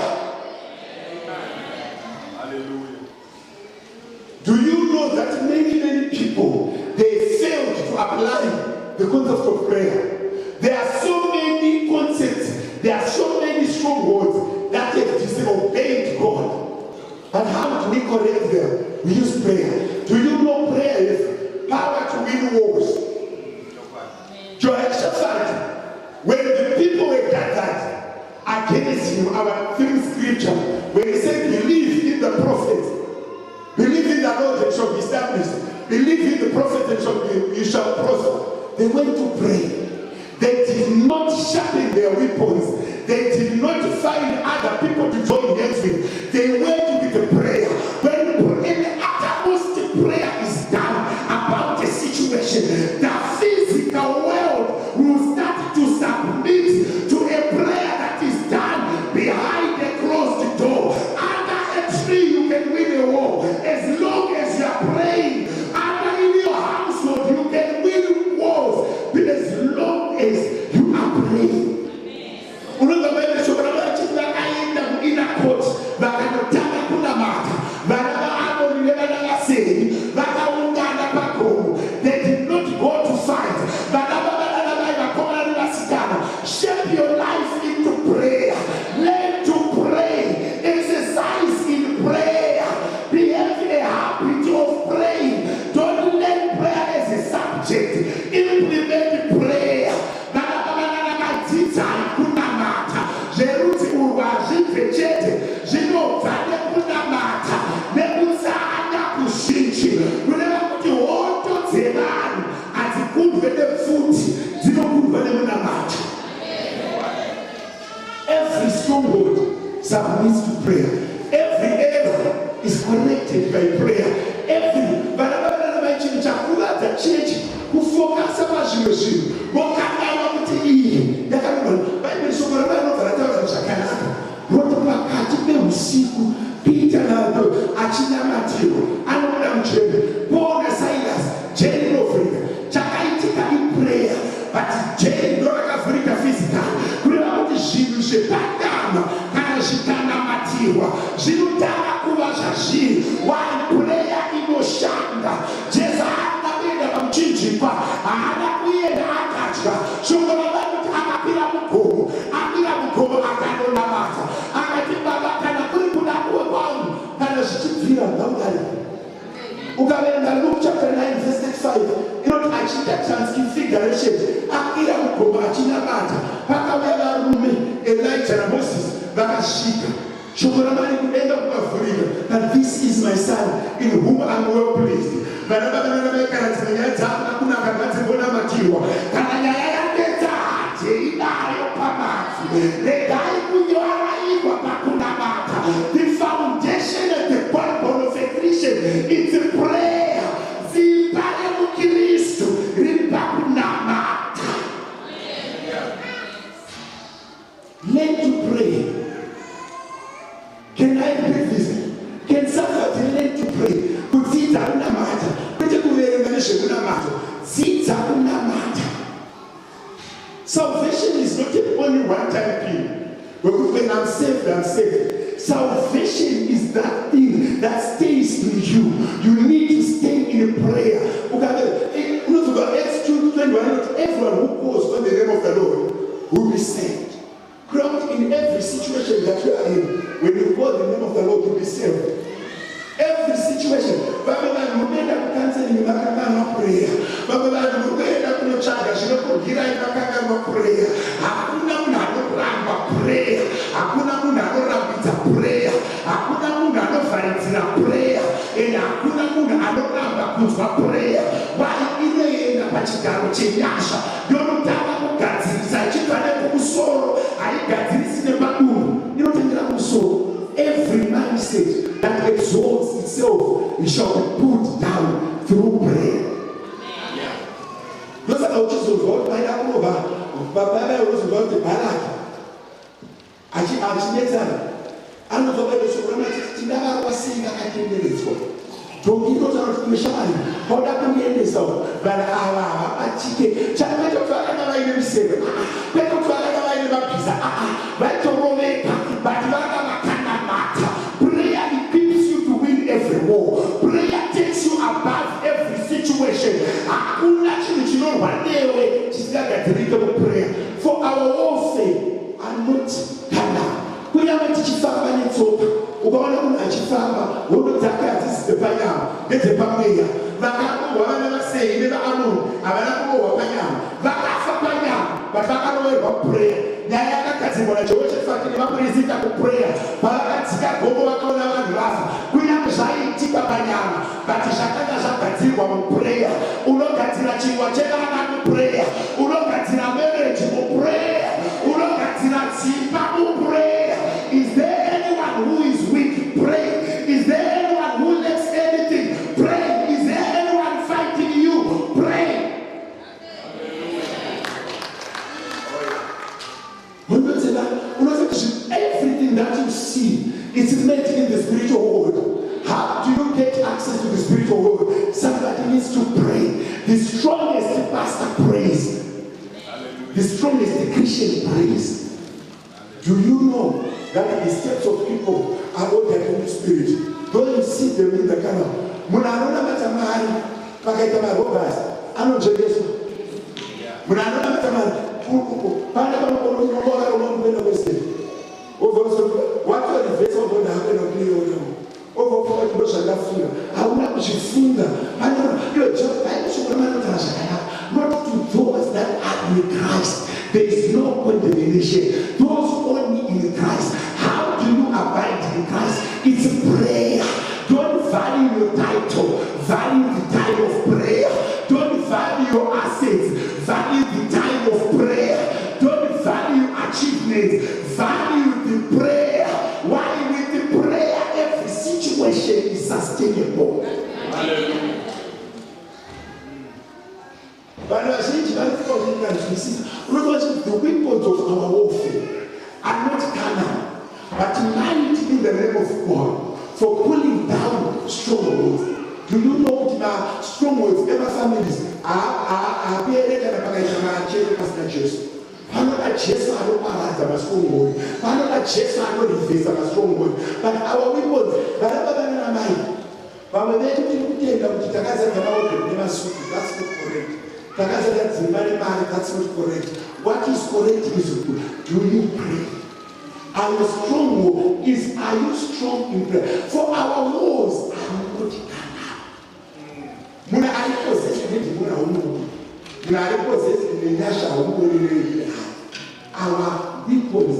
Speaker 1: Hallelujah. Do you know that many people, they failed to apply the concept of prayer? There are so many concepts, there are so many strongholds that have disobeyed God. But how do we correct them? We use prayer. Do you know prayer is power to win wars? Jehoshaphat, when the people were gathered against him, our third scripture, when he said believe in the prophets, Believe in the prophet and you shall prosper. They went to pray. They did not sharpen their weapons. They did not find other people to join hands with. They went with the prayer. When the uttermost prayer is done about a situation, the physical world will start to submit to a prayer that is done behind a closed door. Under a tree, you can win a war. As long as you are praying, under in your household, you can win wars. But as long as you are praying, they did not go to fight. Shape your life into prayer. Learn to pray. Exercise in prayer. Behave a habit of praying. Don't let prayer as a subject. Implement prayer. Every stronghold submits to prayer. Every error is corrected by prayer. Every the church who focus on Jesus, what can I want to eat? The Bible so Peter Achina Matthew, Anam Paul Silas, Jerry Lofrida, Chakaitika in prayer, but Jerry Africa physical, Kurama Jibu, Shepatama, Kanashitana Matiwa, Jinutana Kuwashi, one prayer in Oshanda, Jezana Beda Chichipa, Anakuya Akacha, Shokola Akapira Muko, Akira Muko, Akano Namata, Akatiba Kana Kurikuna Kuwan, Kanashitira Namari. Ukaenda Luke chapter 9, verse 5. You know, achita transfiguration. Akira Muko, Achina Mata, Pakawela Rumi, Elijah and Moses, Bakashika. Shokoramani could end up with freedom. And this is my son in whom I am well pleased. The foundation of the Bible of a Christian is a prayer. The Bible of Christ learn to pray. Can I pray this? Can somebody learn to pray? Kuzita una mata. Pete kuverenganishe una mata. Zita una mata. Salvation is not only one-time thing. When I'm saved, I'm saved. Salvation is that thing that stays with you. You need to stay in prayer. Acts 2:21. Not everyone who calls on the name of the Lord will be saved. Ground in every situation that you are in, when you call the name of the Lord, you'll be saved. Every situation. Baba mugenda kukanseli makanga no prayer. Baba mugenda kunochaga shino kugira makanga no prayer. Hakuna munhu anoramba prayer. Hakuna munhu anorambidza prayer. Hakuna munhu anovharidzira prayer. Ende hakuna munhu anoramba kunzwa prayer. Wai inoenda pachigaro chenyasha. Ndonotanga kugadzirisa ichibva kumusoro. Haigadzirisi nepadumbu. Inotendera kumusoro. Every mindset that exalts itself, it shall be put down through prayer. Those are just the word by that over. Baba was about the Barak. Achineta. And the Bible is so much. Tinara was saying that I can do this one. Don't you know that Mishani? How that we end this up? But I chicken. China to Fala in the city. Better Fala in the pizza. Better Rome. But prayer equips you to win every war. Prayer takes you above every situation. For our warfare are not carnal. We are not chifamba nitsoka. Ukaona kuna chifamba, wono zakati sipepanya, gete pamweya. Vakako wana basei neba anu, abana ko wapanya. Vakafa panya, bakakano we prayer. Nyaya kakati mwana choche fakini mapurizita ku prayer. Bakatika gogo wakona vanhu vafa. Kuna mzai zvichiitika panyama, but zvakanga zvagadzirwa muprayer. Unogadzira chingwa chevana muprayer, unogadzira marriage muprayer, unogadzira dzimba muprayer. Is there anyone who is weak? Pray. Is there anyone who lacks anything? Pray. Is there anyone fighting you? Pray. Everything that you see is made in the spiritual world. How do you get access to the spiritual world? Somebody needs to pray. The strongest pastor prays. The strongest Christian prays. Do you know that the steps of people are all their own spirit? Don't you see them in the camera? Munarona matamari, pakaita marobas, anojegeswa. Munarona matamari. What are the vessels going to happen on the over forward motion that fear? I will not be funga. I don't know. Just not to those that are in Christ. There is no condemnation. Those only in Christ. How do you abide in Christ? It's prayer. Don't value your title. Value the time of prayer. Don't value your assets. Value the time of prayer. Don't value achievements. Value the prayer. Why? With the prayer, every situation is sustainable. Hallelujah. But the weapons of our warfare are not carnal, but mighty in the name of God for pulling down strongholds. Do you know that strongholds, ever families, are being Jesus? Another Jesus, I don't know stronghold. Another Jesus, I don't know stronghold. But our weapons, but when they do that's not correct. That's not correct. What is correct is, do you pray? Are you strong? Are you strong in prayer? For our wars are not carnal. Muna are possessed with Muna Umu. Muna are possessed with Nasha Umu. Our weapons.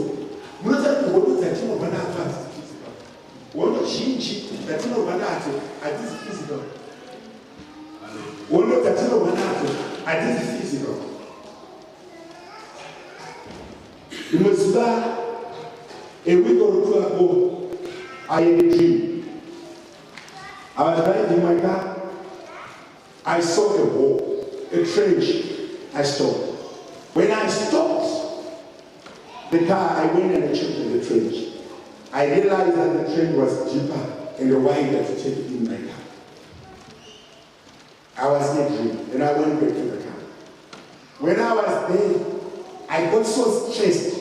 Speaker 1: Muna said to go to the team of Banat. One of Shinchi, the team of Banat, at this physical. One of the team of Banat. I did it physical. It was back a week or two ago. I had a dream. I was driving my car. I saw a wall, a trench. I stopped. When I stopped the car, I went and I checked the trench. I realized that the trench was deeper and wider to take in my car. I was in a dream, and I went back to the car. When I was there, I got so stressed.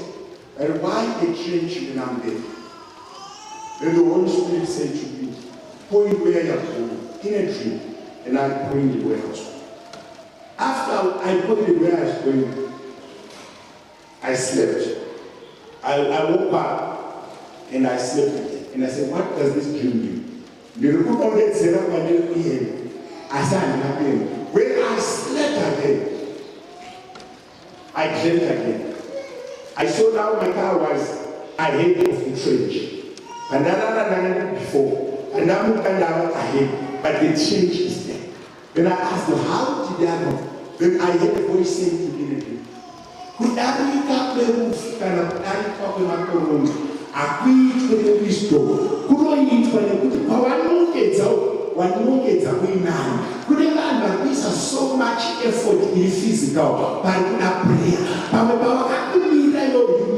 Speaker 1: And why a trench when I'm there? Then the Holy Spirit said to me, point where you're going, in a dream, and I pointed where I was going. After I pointed where I was going, I slept. I woke up, and I slept again. And I said, what does this dream mean? I said, when I slept again, I dreamt again. I saw now my car was ahead of the trench. And then before. And now I'm ahead. But the trench is there. Then I asked them, how did I know? Then I heard a voice saying to me, could I be up there with I talking about the room? I quit for the wisdom. Could I eat for the power? One more gets away now. Remember, these are so much effort in physical, but in a prayer. But you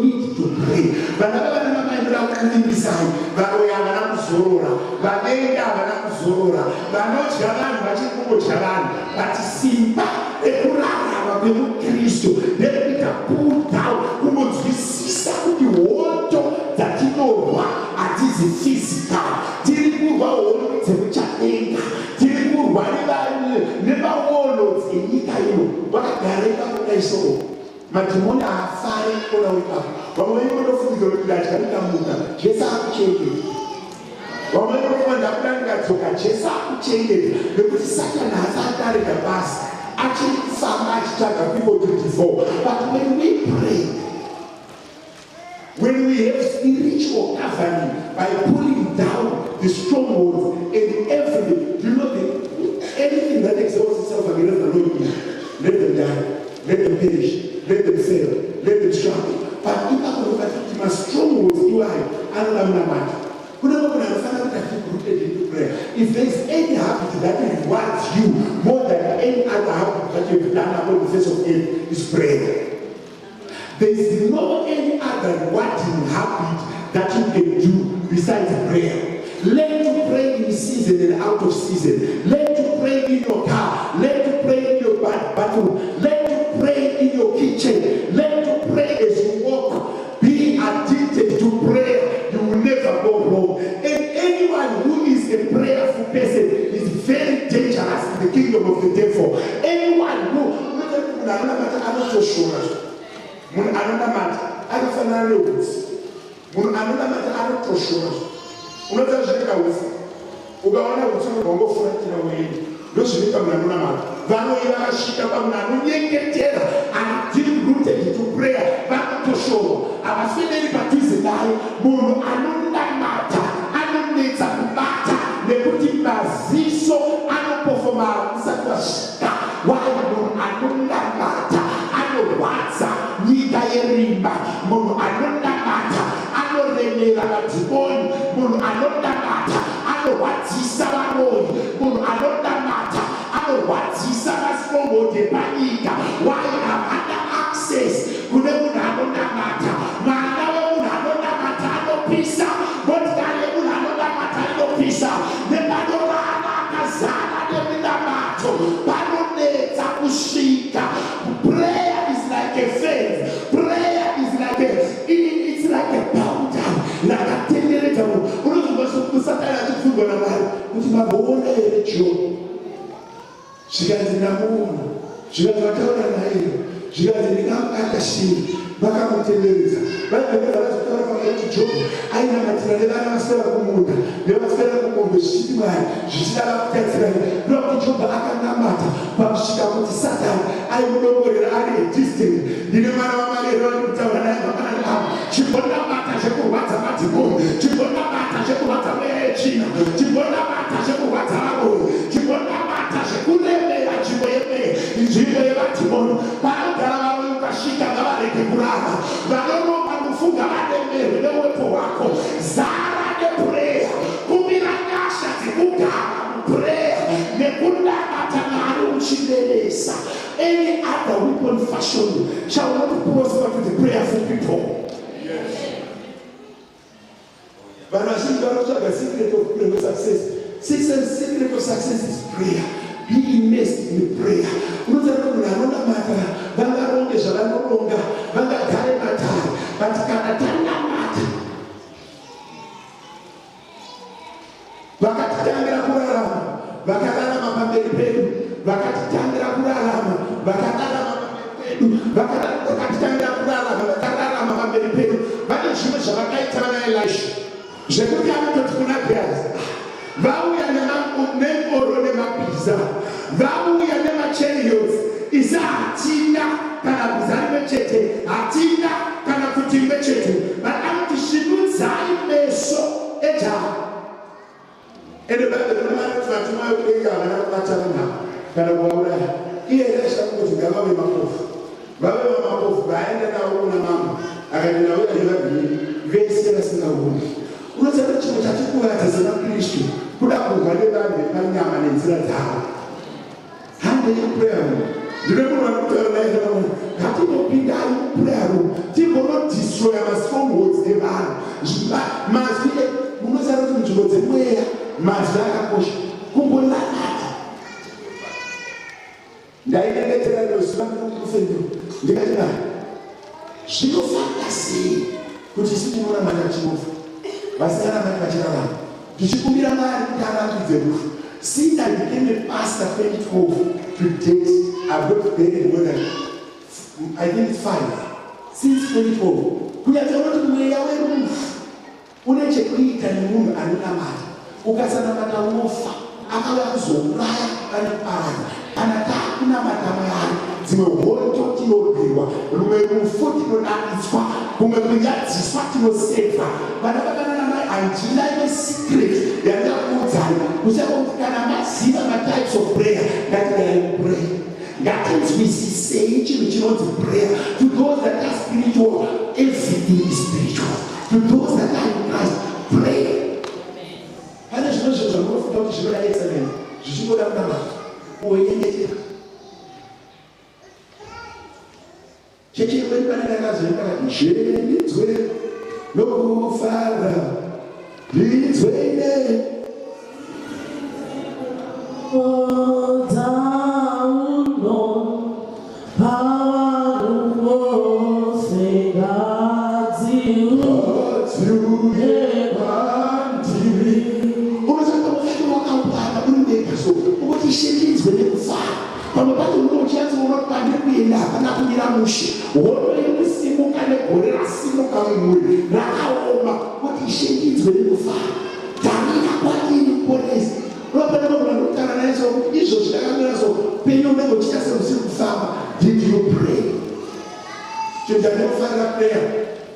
Speaker 1: need to pray. But we are not Zorora. But they are not Zorora. But not Jalan, but Jalan. But Simba, the Kurana, the Christo, they are put down. Who wants to see something water that you know what? At is physical. Never warlords in Italy. What I saw. Matimona are firing all over. But when you go to that, Jessa change it. But when you go to that, Jessa change it. Because Satan has had the past. Actually, so much chapter people 24. But when we pray, when we have spiritual covering by pulling down the strongholds and Do you know anything that exalts itself against the Lord, let them die, let them perish, let them fail, let them struggle. But if I look at it, my strongholds, you are, I don't know matter. If there's any habit that rewards you more than any other habit that you've done upon the face of earth, is prayer. There is no any other rewarding habit that you can do besides prayer. Learn to pray in season and out of season. Learn to pray in your car. Learn to pray in your bathroom. Learn to pray in your kitchen. Learn to pray as you walk. Be addicted to prayer. You will never go wrong. And anyone who is a prayerful person is very dangerous in the kingdom of the devil. Anyone who unotazvika usi ukaona kuti unogongofuratina weini ndozvinoita munhu anonamata vanoi vakasvika pamunhu anonyengetera and deep rooted to prayer vakutoshowa havaswederi padhuze naye. Munhu anonamata anonetsa kubata nekuti maziso anopofomara usati vasvika. Wayo munhu anonamata anorwadza nyika yerimba. Munhu anonamata anoremera madhimoni. Munhu anonamata anorwadzisa varoi. Munhu anonamata anorwadzisa masipongode panyika. Wayo havana access kune munhu anonamata. Mwana wemunhu anonamata anopisa. Motikari yemunhu anonamata inopisa. Nepanorana akazara neminamato panonetsa kusvika. Prayer is like a faith. Prayer is like it's like a powder. Nakatendereta unozvosatana achifungwa naMwari kuti maboona here Job. Zvikanzi ndamuona, zvikanzi vataura naye, zvikanzi ndingamubata shiri, vakamutenderedza. Vaibhebhera vazvitaura pamati Job ainamatira nevana vaswera kumunda nevaswera kumombe zvichiti Mwari zvichida vakutarisirani. Ndokuti Job akanamata pakusvika kuti Satani aimudongorera ari edistance. Ndine mwana wamarero ari kutaura naye makanani avo. Chimbonamata zvekurwadza madhimoni, chimbonamata zvekurwadza mweya yechina, chimbonamata zvekurwadza varoi, chimbonamata zvekuremera nzvimbo yemweya, nzvimbo yevadhimoni. Panogara varoi ukasvika ngavarege kurara. Vanoronga kufunga varemerwe newepo hwako. Zara nepureya, kumira nyasha dzekugara mupureya nekunamata Mwari uchinenesa. Any other weapon fashioned shall not prosper to the prayerful people. But I think God the secret of prayer success. Secret of success is prayer. Be immersed in prayer. Vakatitangira kurarama, vakararama pamberi pedu, vakatitangira kurarama, vakararama pamberi pedu, vakatitangira kurarama, vakararama pamberi pedu. Vane zvimwe zvavakaita vana Elisha zvekuti anototi kuna Gehazi, vauya nengoro nemabhiza, vauya nemachariots, isa hatina kana bhiza rimwe chete, hatina kana kuti rimwe chete, vanoti svinudzai meso ejaha. Ende Bible inoti vatumwa vekudenga havana kubatana navo kana kuvauraya. Iye Elisha kungoti ngavave mapofu, vave vamapofu vaenda navo kuna mambo akaenda navo nevabhiri vese vasingaoni. Unotsvaka chimwe chatikuwadza savaKristu kuda kurwa nevanhu vepanyama nenzira dzavo. Handei prayer room. Ndine munhu anokutaura naye zvakawanda. Ngatinopindai muprayer room timbonodestroya mastrongholds evanhu. Mazwi munosara kuti nzvimbo dzemweya mazwi akakosha. Kumbonanata. Ndainyengetera nezuva ndinokufembera. Ndikati naye zvinofanira sei kuti sitinorambana chinofa vasingaramani vachirarama tichikumbira Mwari kuti arambidze rufu. Since I became a pastor 2012 to date, I've got buried more than I think it's 5 since 2012. Kunyatsva kuti mweya werufu une chekuita nemunhu anonamata. Ukasanamata unofa. Akauya kuzouraya kana kuparadza. Kana taakunamata Mwari, dzimwe hondo tinorwirwa, rumwe rufu tinodanidzwa, kumwe kunyadziswa tinosefa. Vana vakanana mai handina secret yandakuudzana uchakuti kana maziva types of prayer ngatigare pray. Ngatinzwisisei chinhu chinonzi prayer. To those that are spiritual, everything is spiritual. To those that are in Christ, pray. Pane zvimwe zvinhu zvamunofunga kuti zvinoda excellence zvichingoda kunamata uyengetera. Cheche imweni panenge akazoenda kati zvendidzwe nokufara ndidzwene shendidzwe nekufara. Pamwe pacho unochianzi unopande kuenda hapana kumira mushe hondo yekusimuka negore rasimuka mumuri rakaoma kuti shendidzwe nekufara. Dhamira kwatiri ponesi unopanda munhu vanotara naye so izvozvo ndakamira so penyu unenge uchiita semusiri kufamba. Did you pray? Chinhu chandinofarira prayer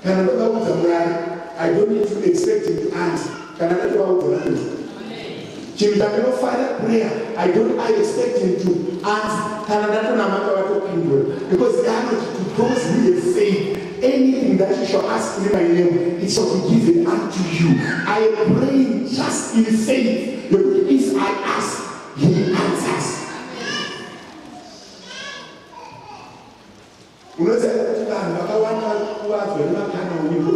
Speaker 1: kana ndokaudza Mwari I don't need to expect him to answer kana ndatovaudza nakuzi chinhu chandinofarira prayer I expect him to answer kana ndatonamata vatopindura because anoti to those who have faith anything that you shall ask in my name it shall be given unto you. I am praying just in faith that if I ask he answers. Unoziva kuti vanhu vakawanda vakuvadzwa nemakana unyiko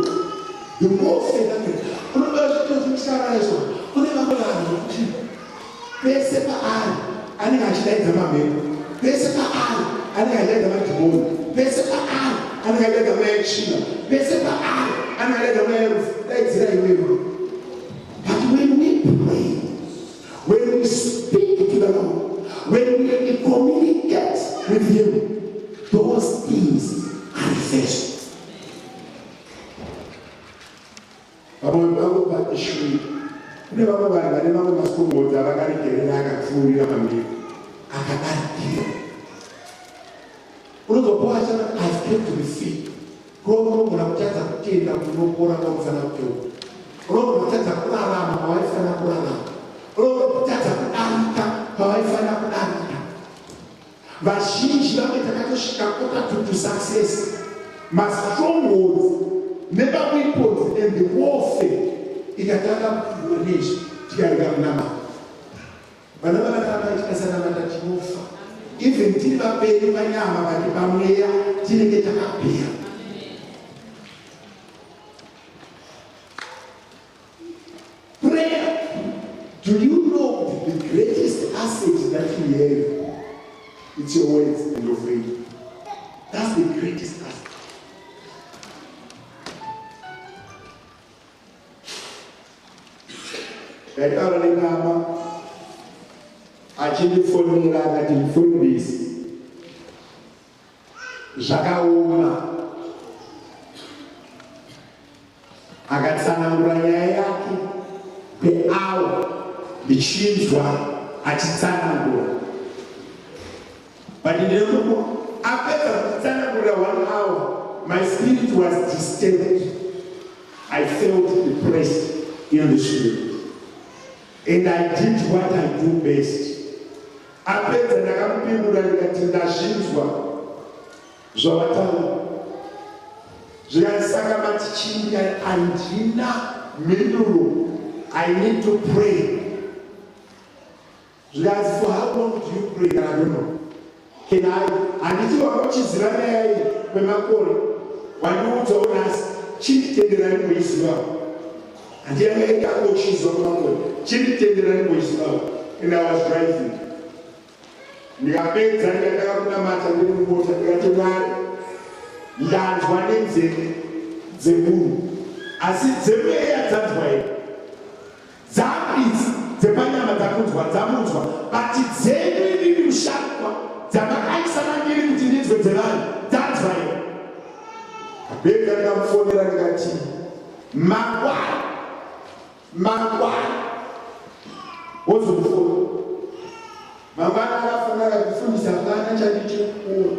Speaker 1: the more faith that unoba zvitozvicharaizvo kune vamwe vanhu kuti pese paari anenge achidaidza mamhepo pese paari anenge achidaidza madhimoni pese paari anenge achidaidza mweya yetsvina pese paari anenge achidaidza mweya yekudaidzira iwewe. But when we pray, when we speak to the Lord, when we communicate with him, those things are manifest. Vamwe vangu patishwi kune vamwe vanhu vane mamwe masikomodzi avakarekerera akapfuurira mambiri akadarikira unozopawo achana I've kept to the faith. Unogona kutadza kutenda kunopora kwaunofana kuteura. Unogona kutadza kurarama kwawaifana kurarama. Unogona kutadza kudarika kwawaifana kudarika. Vazhinji vamwe takatosvika kwakatu to success. Strongholds, never weapons and the warfare ikatanga kuonesha tikarega kunamata. Vana vakatanga tikasanamata tinofa. Even tiri vaperi vanyama vati pamweya tinenge takapera. Prayer. Do you know the greatest asset that you have? It's your words and your faith. That's the greatest asset. Ndaitaura nemama achindifonera akati mufundisi zvakaoma akatsanangura nyaya yake peawa ndichinzwa achitsanangura but ndinokupo apedza kutsanangura 1 hour my spirit was disturbed. I felt depressed in the spirit. And I did what I do best. Apedza ndakamupindura ndikati ndazvinzwa zvawataura zvikasaka matichinga handina mhinduro. I need to pray. Zvikati for how long do you pray? I don't know. Can I? Handiti wanga uchiziva nyaya iyi kwemakore wandiudzawo nhasi chinditenderani muizivawo. Handiyanga ikako uchizwa kwemakore chinditenderani muizivawo. And I was driving. Ndikapedza ndikataka kunamata ndiri mumota ndikati Mwari ndanzwa nenzeve dzemunhu asi dzemweya dzanzwa here. Dzangu idzi dzepanyama dzakunzwa dzamunzwa but dzenyu inini musharukwa dzamakaisa mandiri kuti ndinzwe dzevanhu dzanzwa here. Kapedza ndikamufonera ndikati mangwana wozomufona mangwana akafona akakufundisa mwana chandichekukura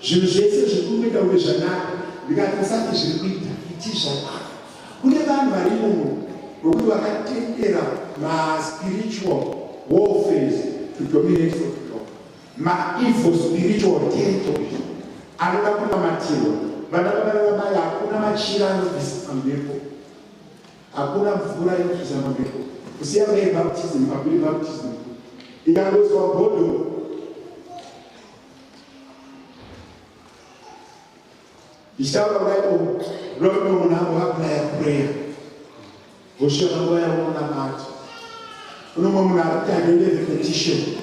Speaker 1: zvinhu zvese zviri kuita kunge zvanaka ndikati usati zviri kuita iti zvanaka. Kune vanhu vari muno ngokuti vakatendera ma-spiritual warfares to dominate for people, ma-evil spiritual territories anoda kunamatirwa. Vana vavanavamai hakuna machira anobvisa mhepo, hakuna mvura inobvisa mhepo, kusiya maibaptism papiri baptism ikangoswa bhodho ichitaura kudaipo rono munhu angu akunaya prayer osvika nguva yaunonamata. Unomwe munhu akuti I don't have a petition,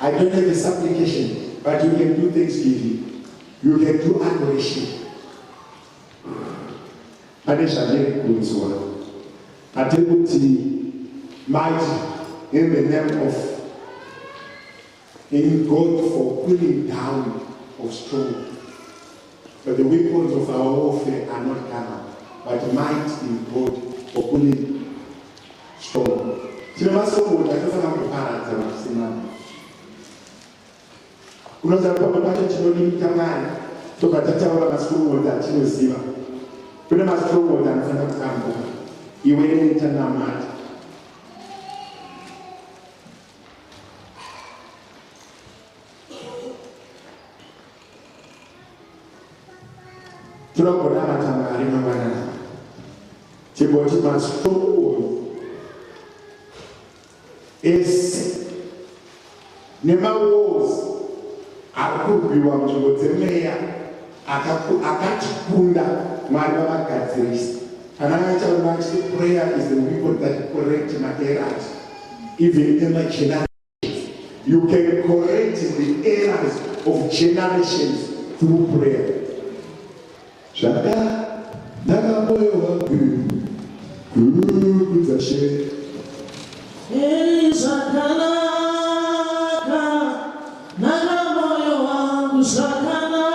Speaker 1: I don't have a supplication, but you can do thanksgiving, you can do adoration. Pane zvandiri kunzwa hatiri kuti mighty in the name of in God for pulling down of strong. But the weapons of our warfare are not carnal, but might in God for pulling strong. Tine masombo atofana kuparadza vakusimana. Kunoza pamwe pacho tinolimita Mwari tobva tataura mastronghold atinoziva. Kune mastronghold anofanira kutambuka. Iwe noita namata. Tinogona matanga ari mangwanana. Timboti mastronghold ese nemawars ari kurwiwa munzvimbo dzemweya akatikunda Mwari vavagadzirisa. Kana vachitaura vachiti prayer is the weapon that correct maerrors even in the generations. You can correct the errors of generations through prayer. Shaka nagamoyo wangu kukutashe
Speaker 2: Shakana nagamoyo wangu shakana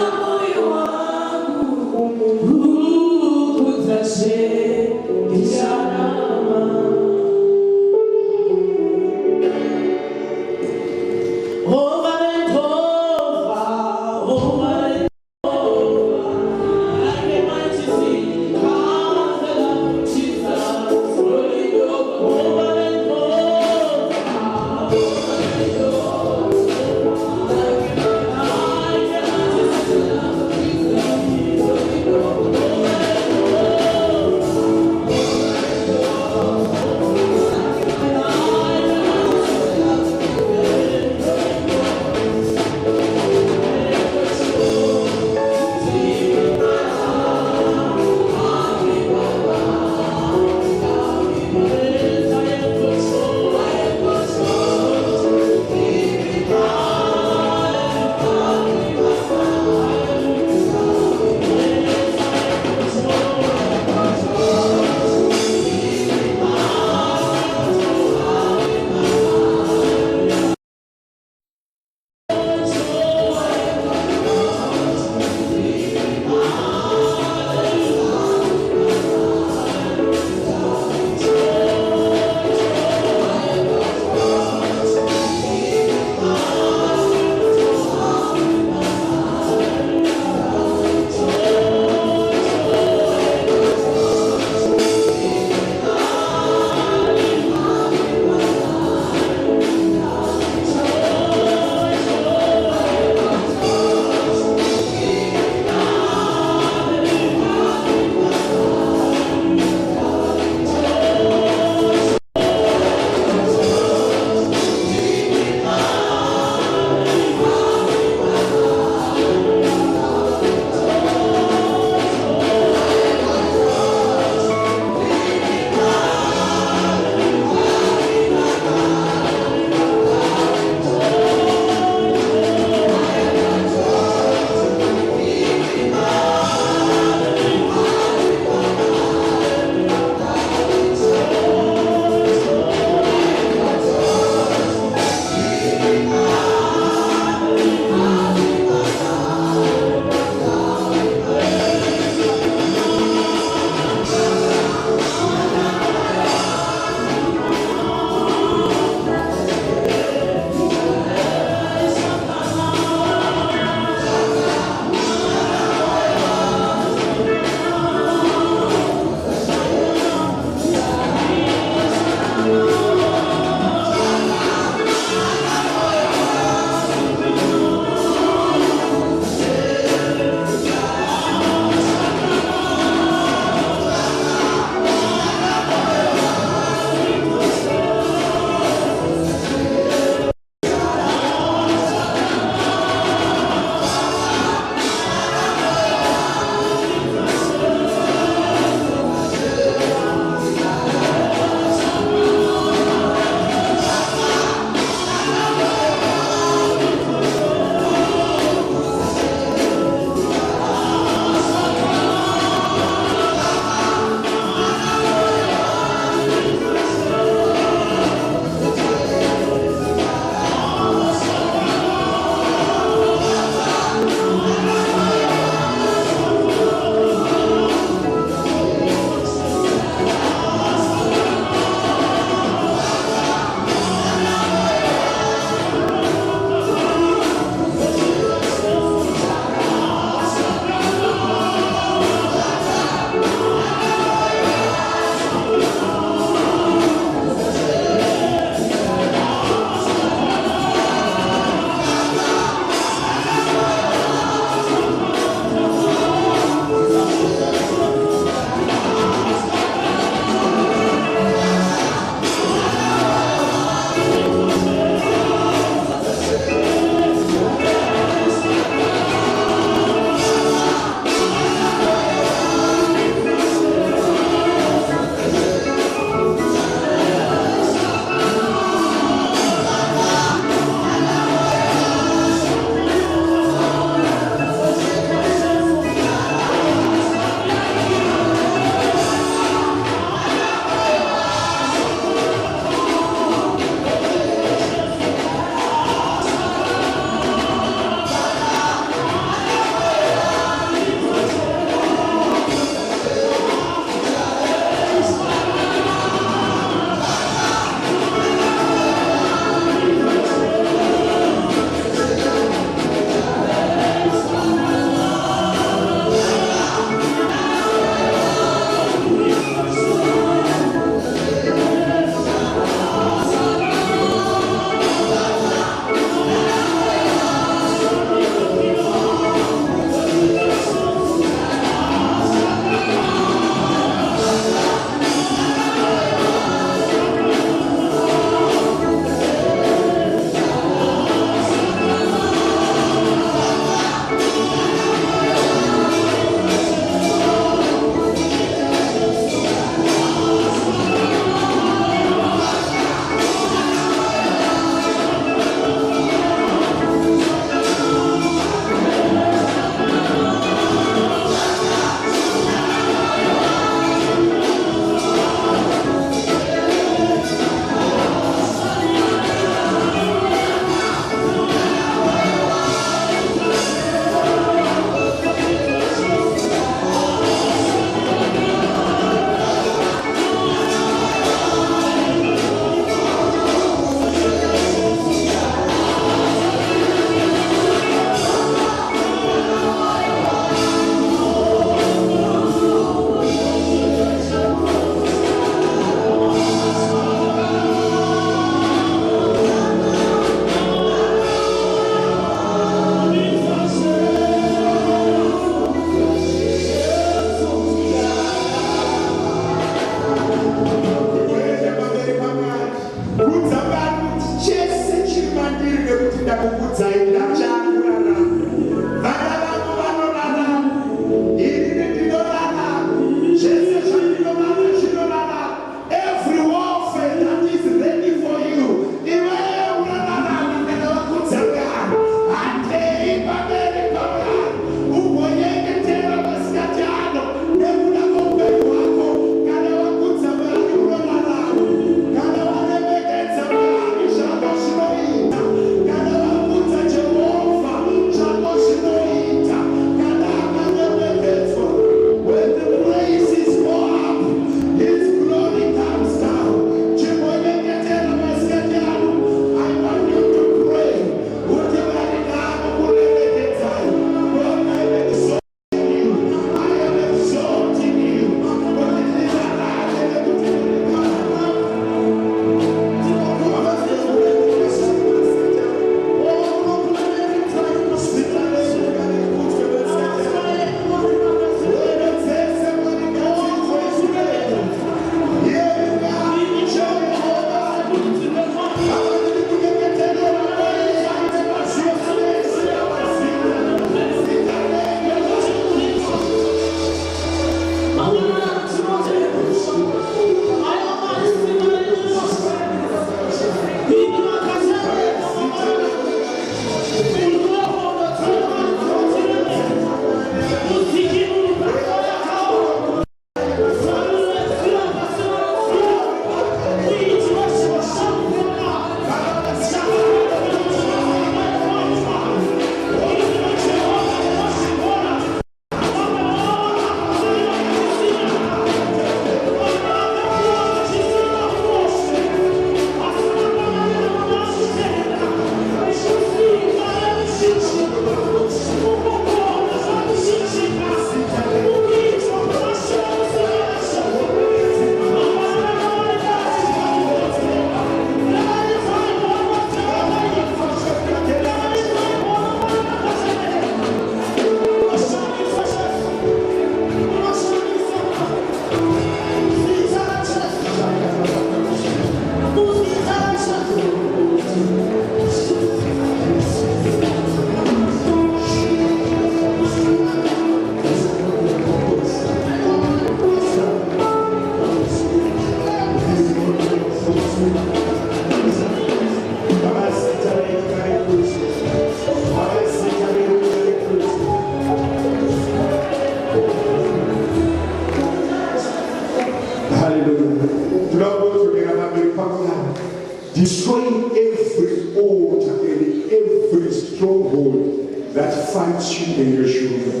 Speaker 1: fight you and your children.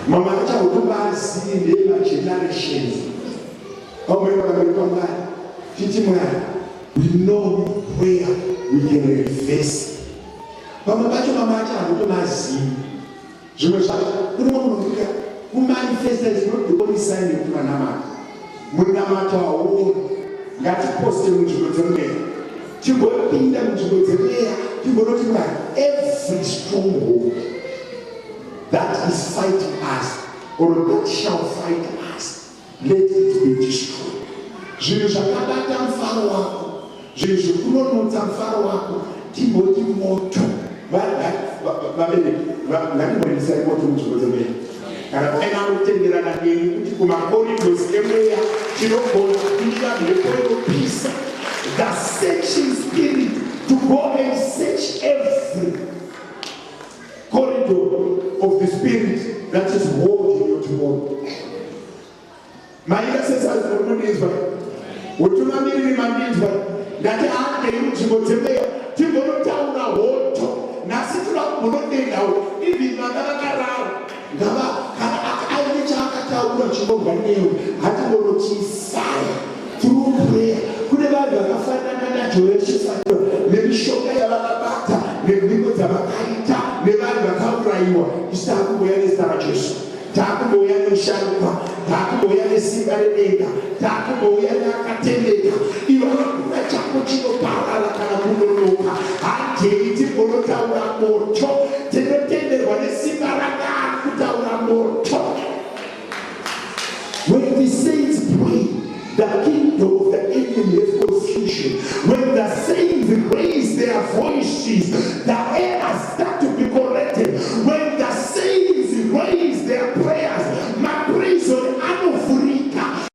Speaker 1: Mama acha utubazi neba generations. Oh my God, we know where we can reverse. Mama acha utubazi. Je me chante. Who manifests is not the only sign of Panama. Munamata or that post in Jugotamea. You will be them to go to there. You will not have every stronghold that is fighting us or that shall fight us. Let it be destroyed. Je ne sais pas dans Pharaoh. Je ne sais pas dans Pharaoh. Timothy Moto. The searching spirit to go and search every corridor of the spirit that is holding you tomorrow. My intercessors for no Israel. What you want me to Israel? That I came to go to me. To go to town now. Nasitra Monday now. Even Madara. Gaba. I reach out to town. You go by name. I don't know what she's saying. Through prayer. Maybe show me about maybe go to Bakaita, maybe Bakauraiwa, you start where is Tarajus, Takuboya Shalpa, Takuboya Sigarega, Takuboya Katelega, you are a Chapochino Para Kanamuloka, I take it for Taura Morto, Tenotene, when the Simaraga, Taura Morto. When the saints pray, the kingdom of the enemy is confusion. When the saints raise their voices, the errors start to be corrected. When the saints raise their prayers, my praise on Anofurika.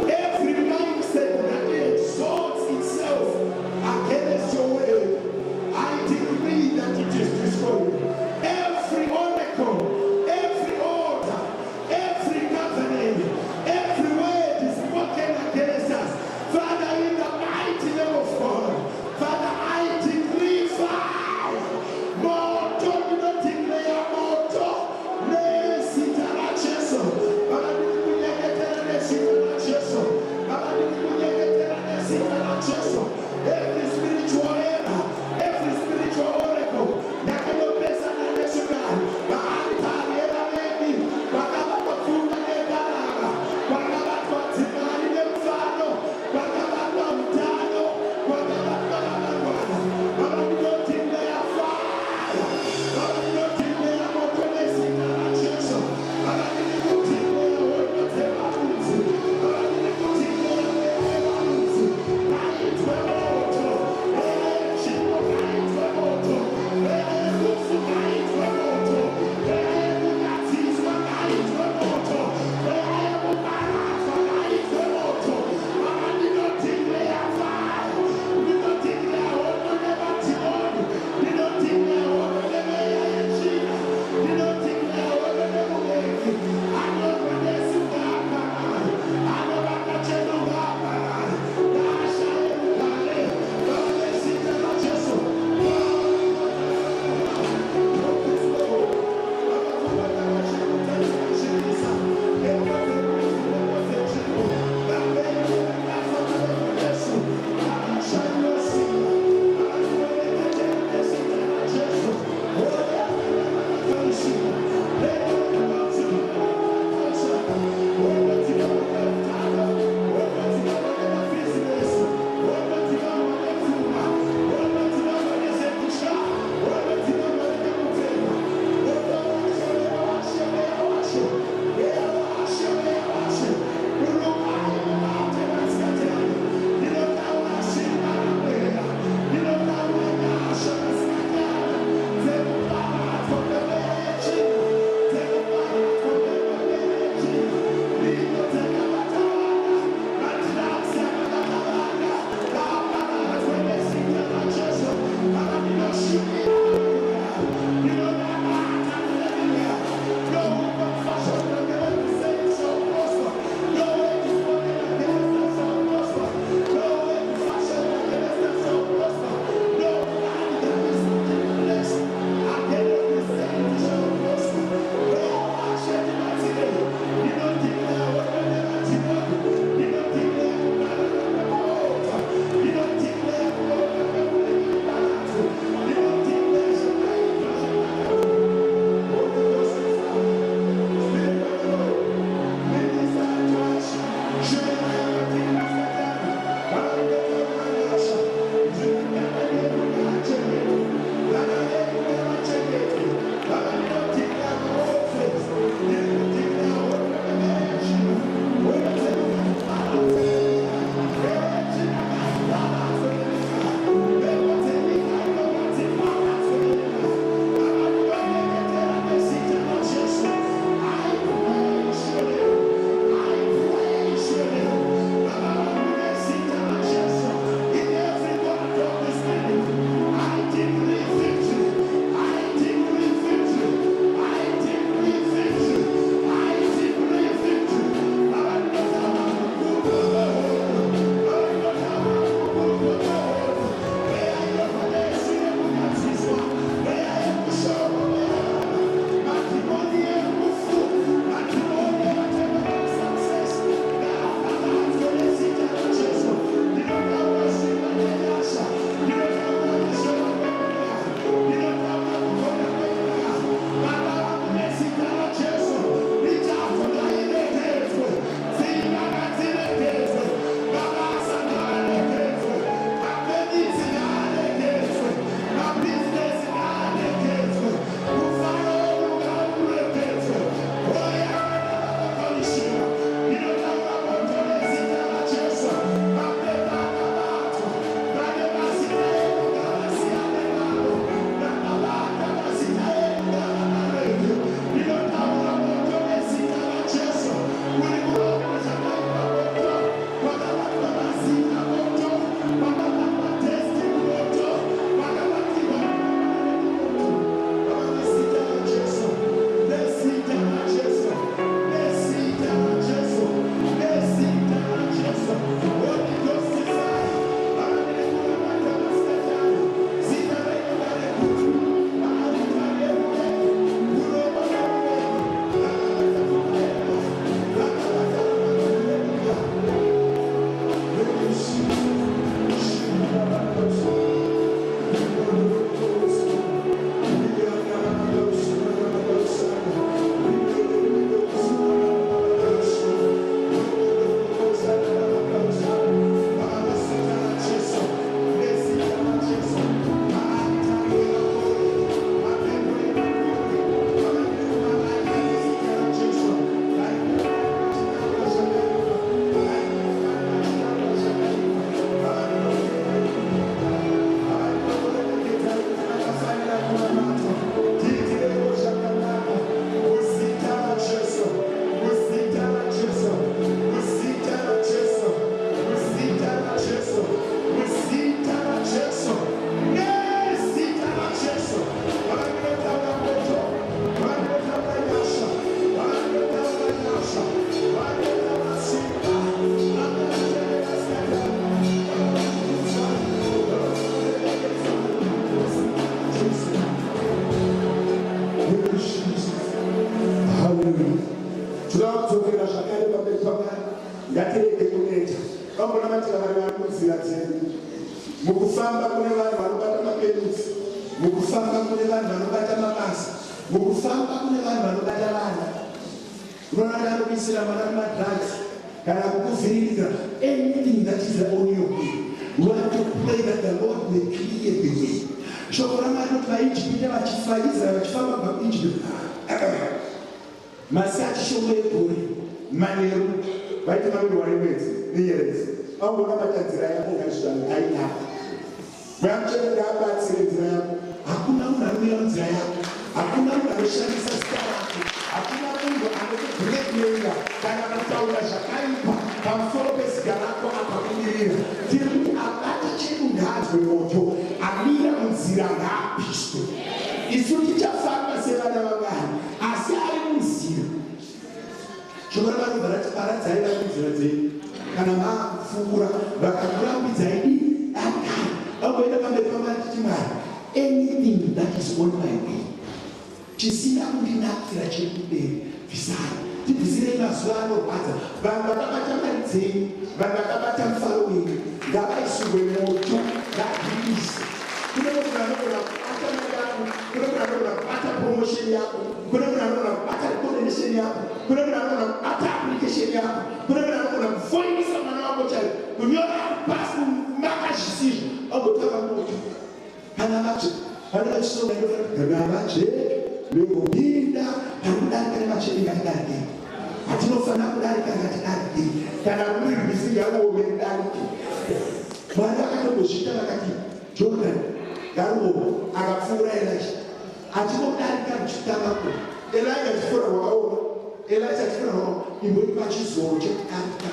Speaker 1: Every mindset that exalts itself Mukona matira vari vanonzira dzedu. Mukufamba kune vanhu vanobata mapenzi. Mukufamba kune vanhu vanobata mabasa. Mukufamba kune vanhu vanobata vana. Unoona anokuisira vana kumadrugs kana kukuvhiringa. Anything that is on your way. You want to pray that the Lord may clear the way. Shoko raMwari kuti vaIjipita vachifa, Israel vachifamba kubva kuIjipita. Masi achishongo egore, manheru, vaiti maviri wari mwedzi neyeredzi. Vangoona matanzira yako ngazvizvanhu ainako. Mwamuchengeta abatsire nzira yako. Hakuna munhu anomira munzira yako. Hakuna munhu anoshandisa zita rako. Hakuna munhu anokubhurekumeira kana kutaura zvakaipa pamusoro pezita rako akakumirira. Tiri kuti abata chedu ngaadzwe moto, amira munzira ngaapiswe. Isu tichafamba sevana vaMwari, asi ari munzira. Shoko raMwari paradzai vari munzira dzenyu. Kana maakufungura vakakurambidzai akari vagoenda pamberi paMwari titi Mwari, anything that is on my way chisina kundinakira chiri kumberi bvisai. Tibvisirei mazuva anorwadza. Vanhu vakabata mari dzenyu, vanhu vakabata mufaro wenyu ngavaisugwe moto, ngadzivise. Kune munhu anogona kubata mari yako, kune munhu anogona kubata promotion yako, kune munhu anogona kubata recommendation yako, kune munhu anogona kubata application yako, kune munhu anogona kufoinisa mwana wako chaiwo, kunyora pasi kumaka zvisizvo agotava moto. Kana vacho vari vachisonga kana vache nekupinda pakudarika nevachedengadarike. Hatinofana kudarika ngatidarike. Kana muri rwisingaome darike. Mwari vakatongozvita vakati Jordan ngaruoma akapfuura Elisha. Atinodarika muchitavako. Elisha chifura wakaoma. Elisha chifura wakaoma. Imboripa chizoro chekudarika.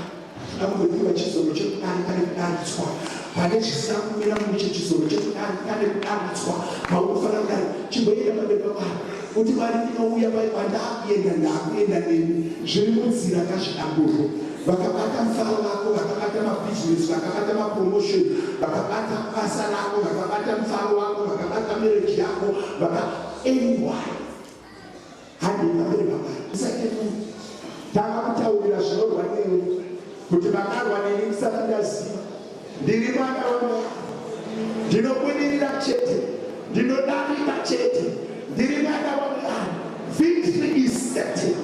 Speaker 1: Amboipa chizoro chekudarika nekudaridzwa. Pane zvisina kumira muche chizoro chekudarika nekudaridzwa. Paunofana kudari chimboenda pamberi paMwari. Kuti Mwari ndinouya pandakuenda ndakuenda nemi. Zviri munzira ngazvidamburwe. Vakabata mufaro wako, vakabata mabhizinesi, vakabata mapromotion, vakabata basa rako, vakabata mufaro wako, vakabata mereji yako, anyone. Hadi pamberi paMwari. Musatendeuka. Tanga kutaurira zvinorwa newe kuti vakarwa neni musati ndaziva. Ndiri mwana waMwari. Ndinobudirira chete. Ndinodarika chete. Ndiri mwana waMwari. Victory is certain.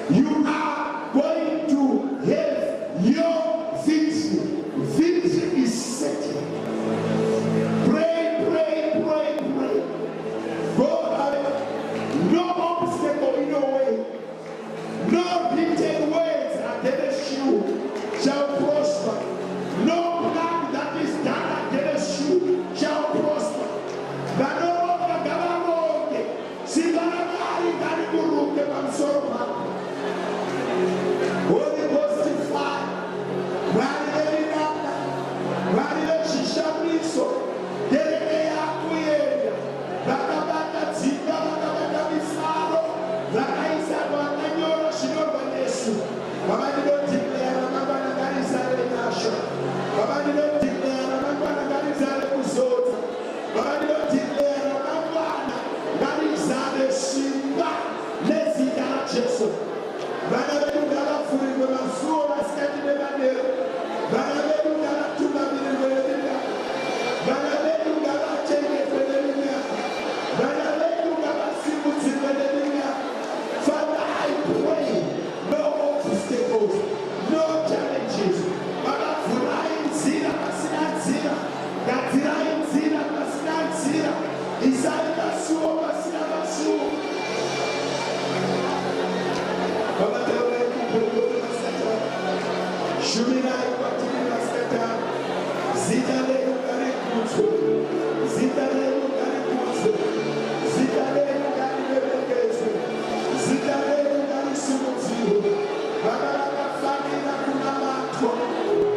Speaker 1: You are going to have your victory. Victory is certain. Pray, pray, pray, pray. Go ahead. No obstacle in your way. No written words against you shall prosper. No plan that is done against you shall prosper. Vanoronga ngavaronge. Sivana Mwari ngariburuke pamusoro pako. Holy Ghost fire. Mwari verinaka. Mwari vechishamiso. Kereke yakuyenda. Vakabata dzimba, vakabata misaro. Vakaisa vakanyora zvinorwa nesu. Vavandinodhikera ramangwana ngarizare nyasha. Vavandinodhikera ramangwana ngarizare kuzodza. Vavandinodhikera ramangwana ngarizare simba nezita raJesu. Vana vedu ngavapfurirwe mazuva vasikati nemanheru. Vana vedu ngavatumamirwe neminaka. Vana vedu ngavachengetwe neminaka. Vana vedu ngavasimudzirwe neminaka. Father, I pray, no obstacles, no challenges. Vakavhurai nzira pasina nzira. Gadzirai nzira pasina nzira. Isai masuo pasina masuo. Vavataurai kupogora Satani. Shumirai kwatiri Satani. Zita renyu ngarikudzwe. Zita renyu ngarikudzwe. Zita renyu ngarirerekedzwe. Zita renyu ngarisimudzirwe. Vana vakafanira kunamatwa.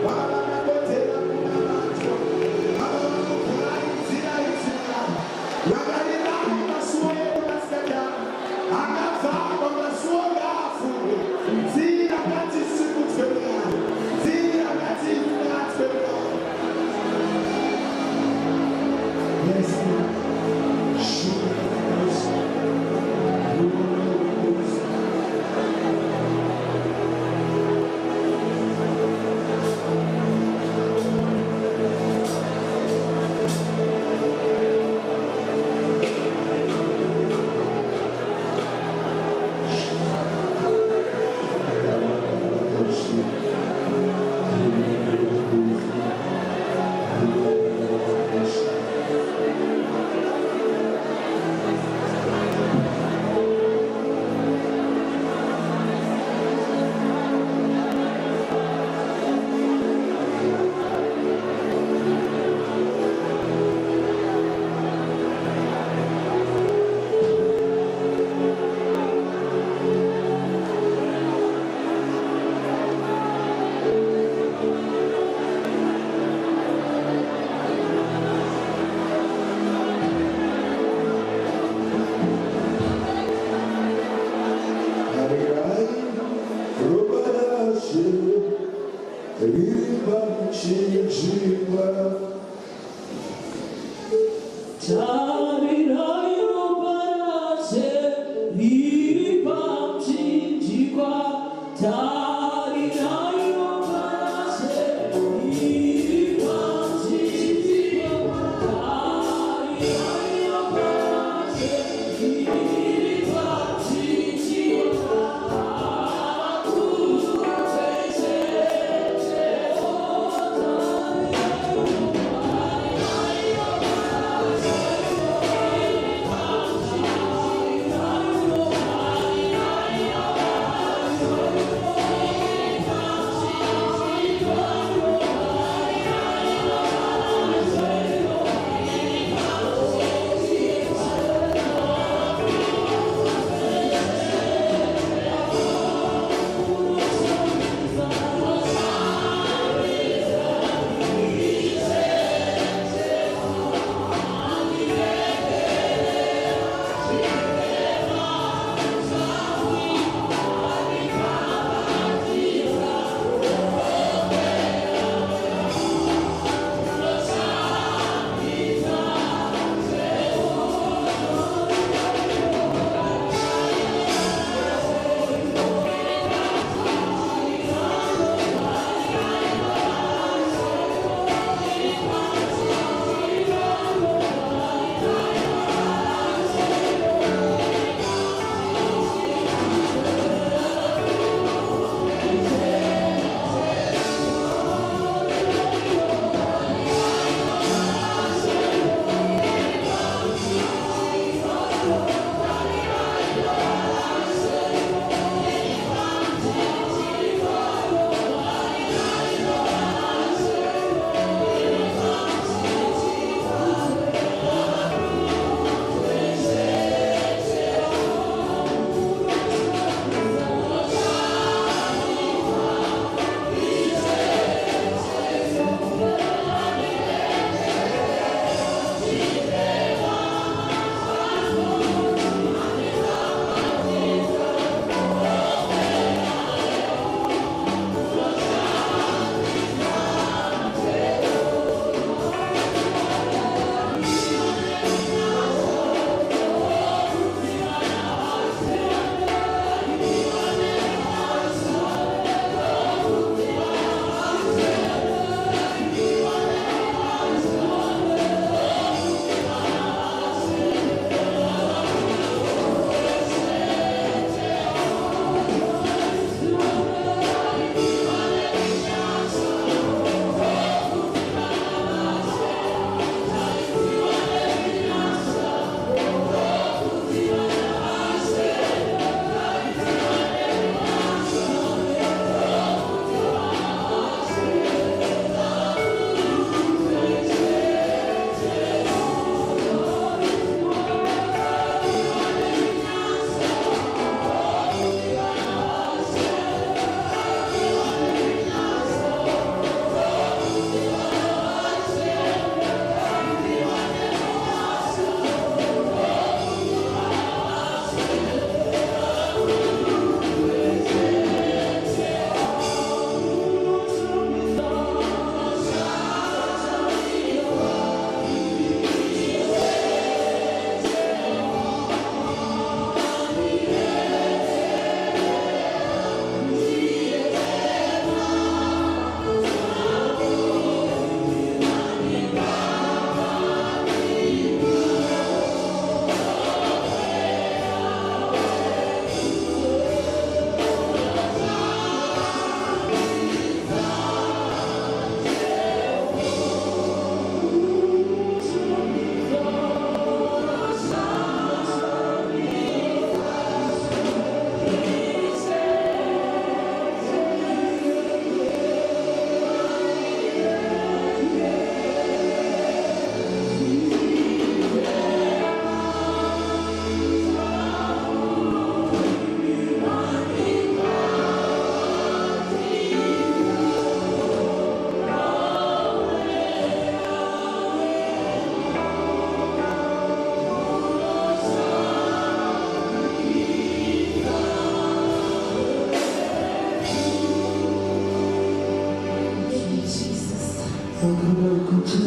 Speaker 1: Vana vakakodzera kunamatwa. Vana vanokurai nzira idzina. Vakarirai masuo edu naSatani. Akavharwa masuo ngaavhurwe. Nzira ngadzisimudzwe Mwari. Nzira ngadzinatswe Mwari. Yes, Lord. Sure.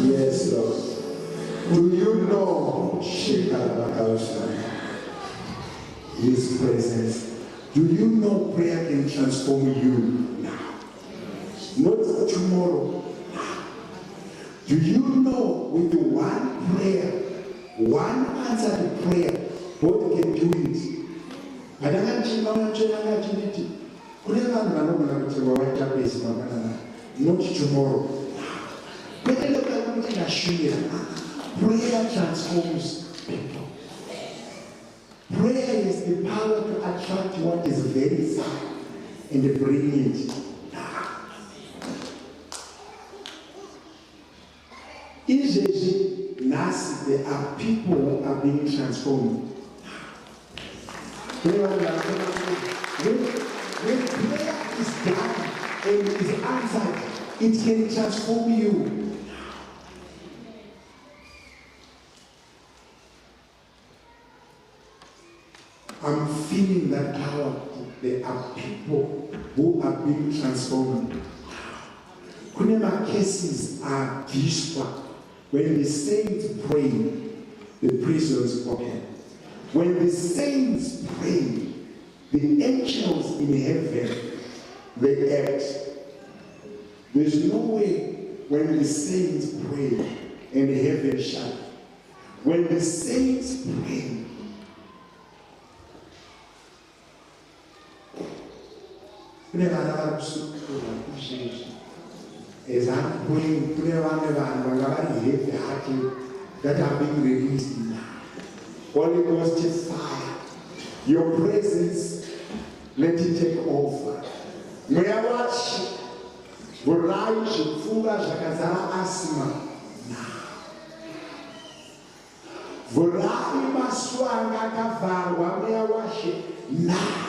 Speaker 1: Yes, Lord. Do you know His presence? Do you know prayer can transform you now? Not tomorrow. Do you know with one prayer, one answered prayer, God can do it? Not tomorrow. Prayer transforms people. Prayer is the power to attract what is very far and bring it. In Nasi, there are people who are being transformed. When prayer is done and is answered, it can transform you. I'm feeling that power. There are people who are being transformed. Whenever cases are dished, when the saints pray, the prisons open. When the saints pray, the angels in heaven, they act. There's no way when the saints pray and heaven shut. When the saints pray, as I'm praying, that are being released now. Holy Ghost fire. Your presence, let it take over. May I watch Burai Shifura Shakazara Asma now. Burai Maswanga Kavarwa, may I watch it now.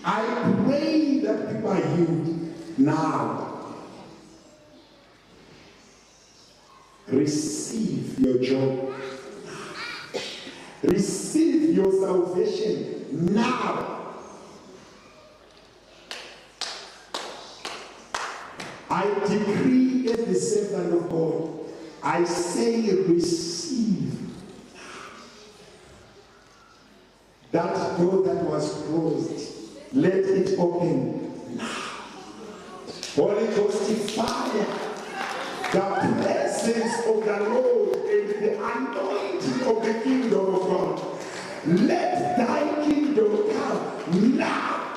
Speaker 1: I pray that people are healed now. Receive your job. Receive your salvation now. I decree as the servant of God, I say receive. That door that was closed, let it open now. Holy Ghost fire. The presence of the Lord and the anointing of the kingdom of God. Let thy kingdom come now.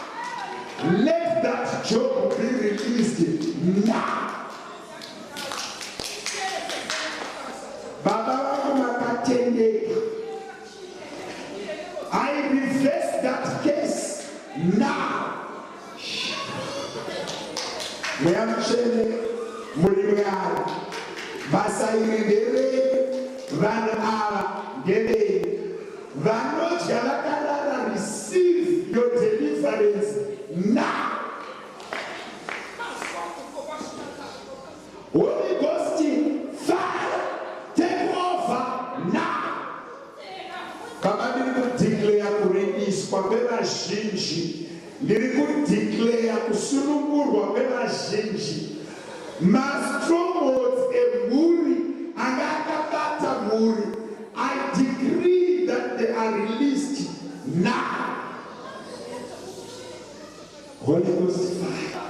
Speaker 1: Let that job be released now. Baba Makatende. I reverse that case now. Receive your deliverance now. Holy Ghost fire, take over now. Baba declare kurelease kwa beba shinji. Declare kusulungurwa beba shinji. My strongholds a muri, agakabata muri. I decree that they are released now. Holy Ghost fire.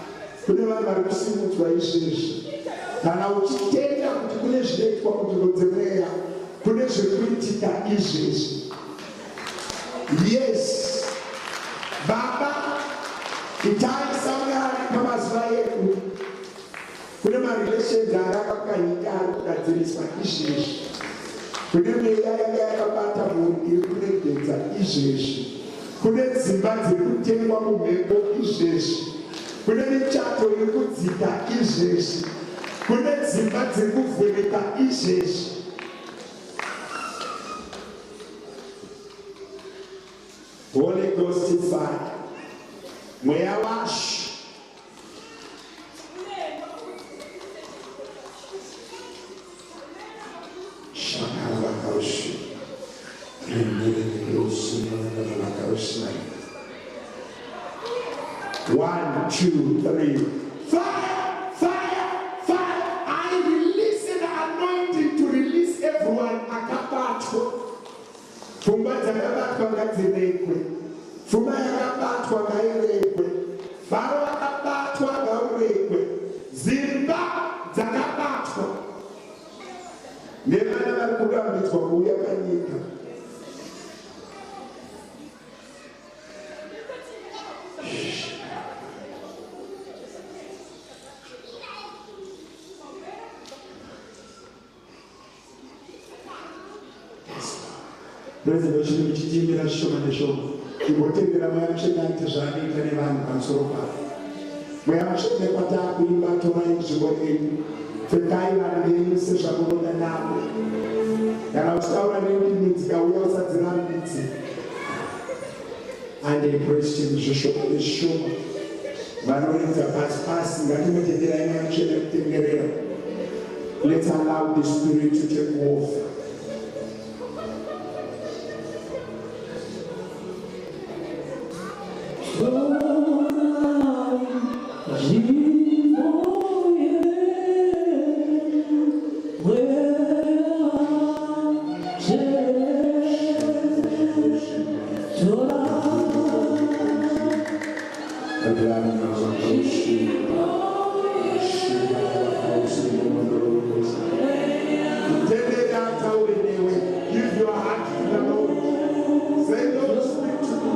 Speaker 1: Kuna wale kusimu tuwaishi. Kana uchitenda kutukule shiriki kwa kutukotemea. Kuna shirika ishi. Yes. Baba, itai samya kama Israeli. Kuna marelation daraka kanyikana katiriswa ishi. Kuna meya kapata muri kuregenza ishi. Kuna zimbazi kutengwa mumeko ishi. Kuna michato yekudzika ishi. Kuna zimbazi kuvulika ishi. Holy Ghost fire. Mweya wash. One, two, three. Fire! Fire! Fire! I release an anointing to release Pfungwa dzakabatwa ngadzirekwe. Pfuma yakabatwa ngairekwe. Faro akabatwa ngaurekwe. Zimba dzakabatwa nevana vari kurambidzwa kuuya panyika. President chitimira shoma neshoma ibotendera mweya mutsvene aite zvaanoita nevanhu pamusoro pavo. Mweya mutsvene kwataakuimba torai nzvimbo yenyu, pfekai vanhu venyu sezvamunoda navo. Kana uchitaura nendimi dzikauya usadzirambidze. Andepresti zvishoma nezvishoma vanoridza pasi pasi, ngatimutenderai mweya mutsvene kutenderera. Let's allow the Spirit to take over. Give your heart to the Lord. Say, Lord, speak to me.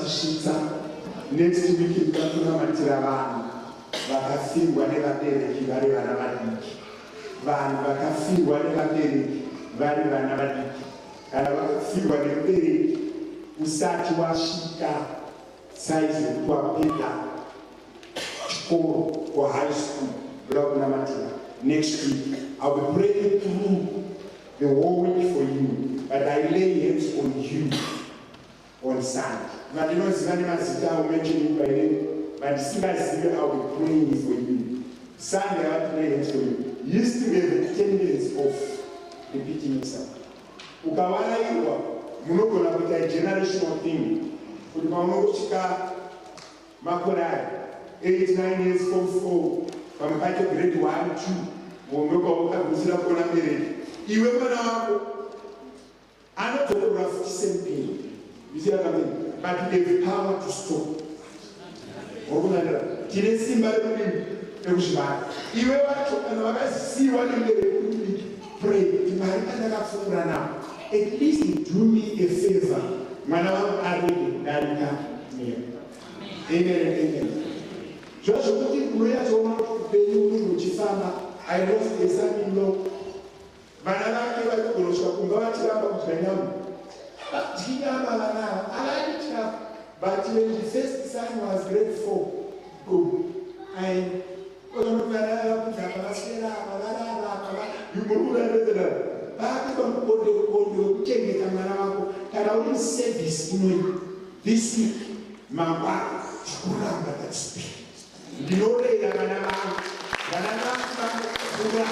Speaker 1: vakazvisvitsa. Next week ndikakunamatira vanhu vakafirwa nevabereki vari vana vadiki. Vanhu vakafirwa nevabereki vari vana vadiki. Kana vakafirwa nemubereki usati wasvika saizi yekuti wapedza chikoro or high school, kunamatira. Next week I'll be praying through the whole week for you, but I lay hands on you on Sunday. Vandinoziva nemazita I'll mention it by name, but singazive I'll be praying for you. Sunday I will pray hands for you. Used to be the tendency of repeating yourself. Ukawarairwa munogona kuita generational thing. Kuti paunogosvika makore aya 8, 9 years, 4, 4 pamakaita grade 1, 2 unogaukagumisira kuona bereki. Iwe mwana wako anotokura futi same pain. You see what I mean? But they have power to stop. Tine simba rekuzvibata. Iwe wacho kana vakasiyiwa nebereki, pray. Imari pandakafungura nawo. At least do me a favor. Mwana wangu arege darika neo. Amen, amen. Zvokuti unoyazoona kuti upenyu unenge uchifamba. I lost a son-in-law. Vana vake vaigoroswa kunga vachiramba kudya nyama. Tinyama vanava avaditya. But when the first son was grade 4, boom. And kuchengeta mwana wako kana uri service inoyi this week mangwana kuramba that spirit ndinorera vana vangu vakura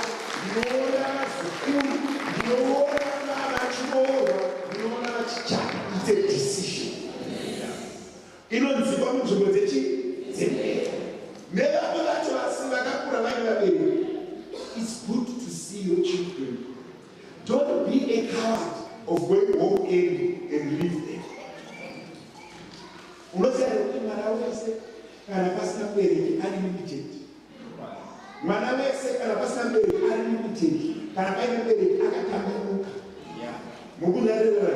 Speaker 1: ndinoona vazukuru ndinoona vachiroorwa ndinoona vachichana. It's a decision inonzikwa munzvimbo dzemberi nevamwe vacho vasi vakakura vaine vabereki. It's good to see your children. Don't be a coward of going home early and leave them. Unoziva kuti mwana wese kana pasina mubereki ari limited. Mwana wese kana pasina mubereki ari limited. Kana paine mubereki akatambanuka. Mukunarira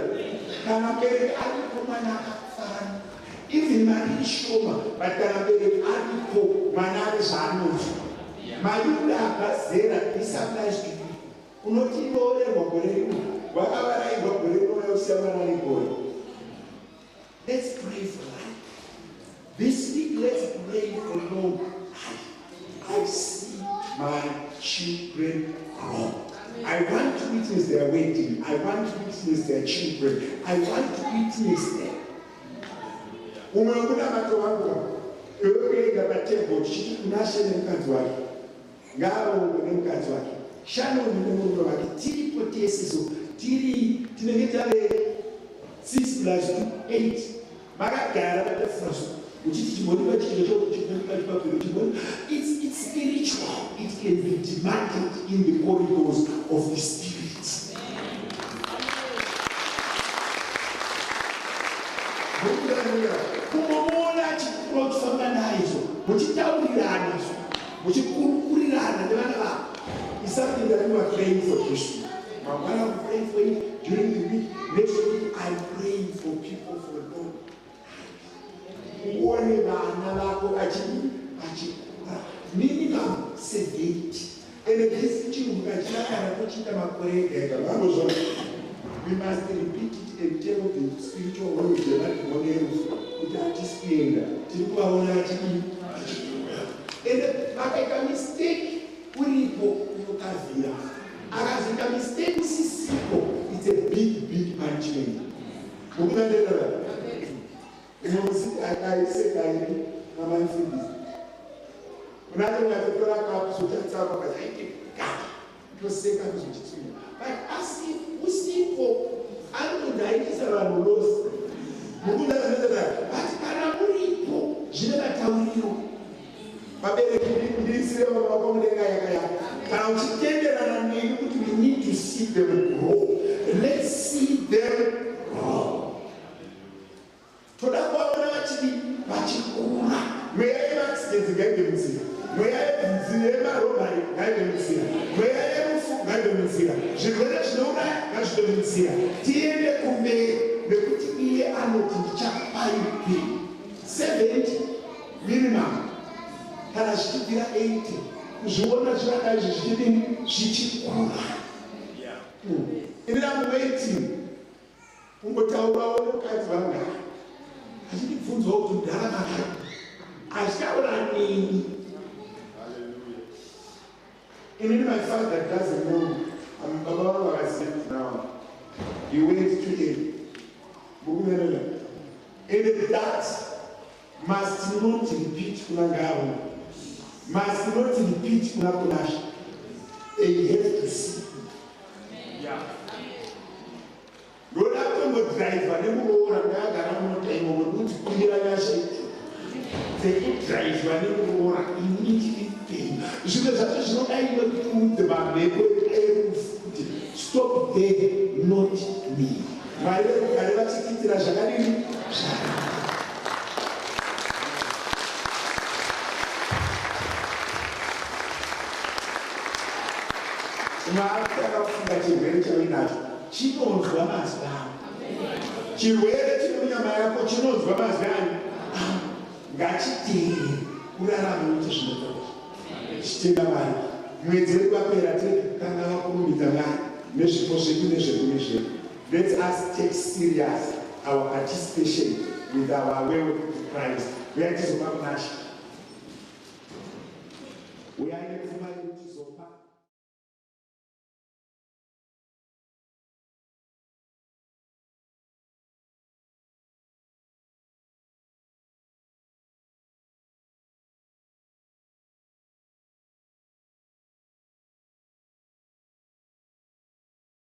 Speaker 1: kana mubereki aripo mwana akafarana. Even mari ishoma, but kana mubereki aripo mwana ari zvaanonzwa. Mayuda akazera isapplies to you. Unotinorerwa gore rimwe wakavarairwa gore rimwe yausiya mwana negore. Let's pray for life. This week let's pray for Lord. I see my children grow. I want to witness their wedding. I want to witness their children. I want to witness them. Umekuna mato wangu kuenda patebo chiti kunashe nemukadzi wake. Ngaro nemukadzi wake. Shano nemurume wake tiripo tesiso tinenge tave 6 plus 2 8 makagara patefuraso uchiti chimoni pachito chipapiro chimoni. It's spiritual. It can be demanded in the corridors of the spirit. Kumomona chikufamba naizvo muchitaurirana muchikurukurirana nevana vako. It's something that we are praying for Christ. While I'm praying for you during the week, next week I'm praying for people for the Lord. Minimum 70. And this we must repeat it and tell the spiritual world that and a mistake, a mistake, it's a big punishment. I say, I'm this. When I don't have to go out, so that's how I think God. It was second to me. But as if we see for I don't know, I just around those. But Karamuripo, General Tauriu. We need to see them grow. Let's see them grow. To that one actually, Bachikura. May I have accidents against them? May I have robbery guidance here? May I have guidance here? Je connais le nom là, je te le dis. Tiens, le combien, le petit billet à notre chapaille. kana zvichibvira 80 kuzviona zvakadai zvichidini zvichikura. Inira muwaiting kungotaurawo mukadzi vanga achindibvunzawo kuti mudhara maka achitaura nini. Inini my father doesn't know. Baba vangu vakaziva now. He went to him. And that must not repeat kuna ngaro. Must not repeat kuna kunasha. They have to see. Lord, I'm going to drive. I'm going to they could drive. I'm going to immediately. Stop there, not me. My chinonzwa mazano chirwere chiri munyama yako chinonzwa mazano ngachiteere urarame uite zvinotoka chitenda Mwari. Mwedzi uri kwapera kanga vakurumbidza Mwari nezvipo zvedu nezvekume zvedu. Let us take serious our participation with our way with Christ. We are to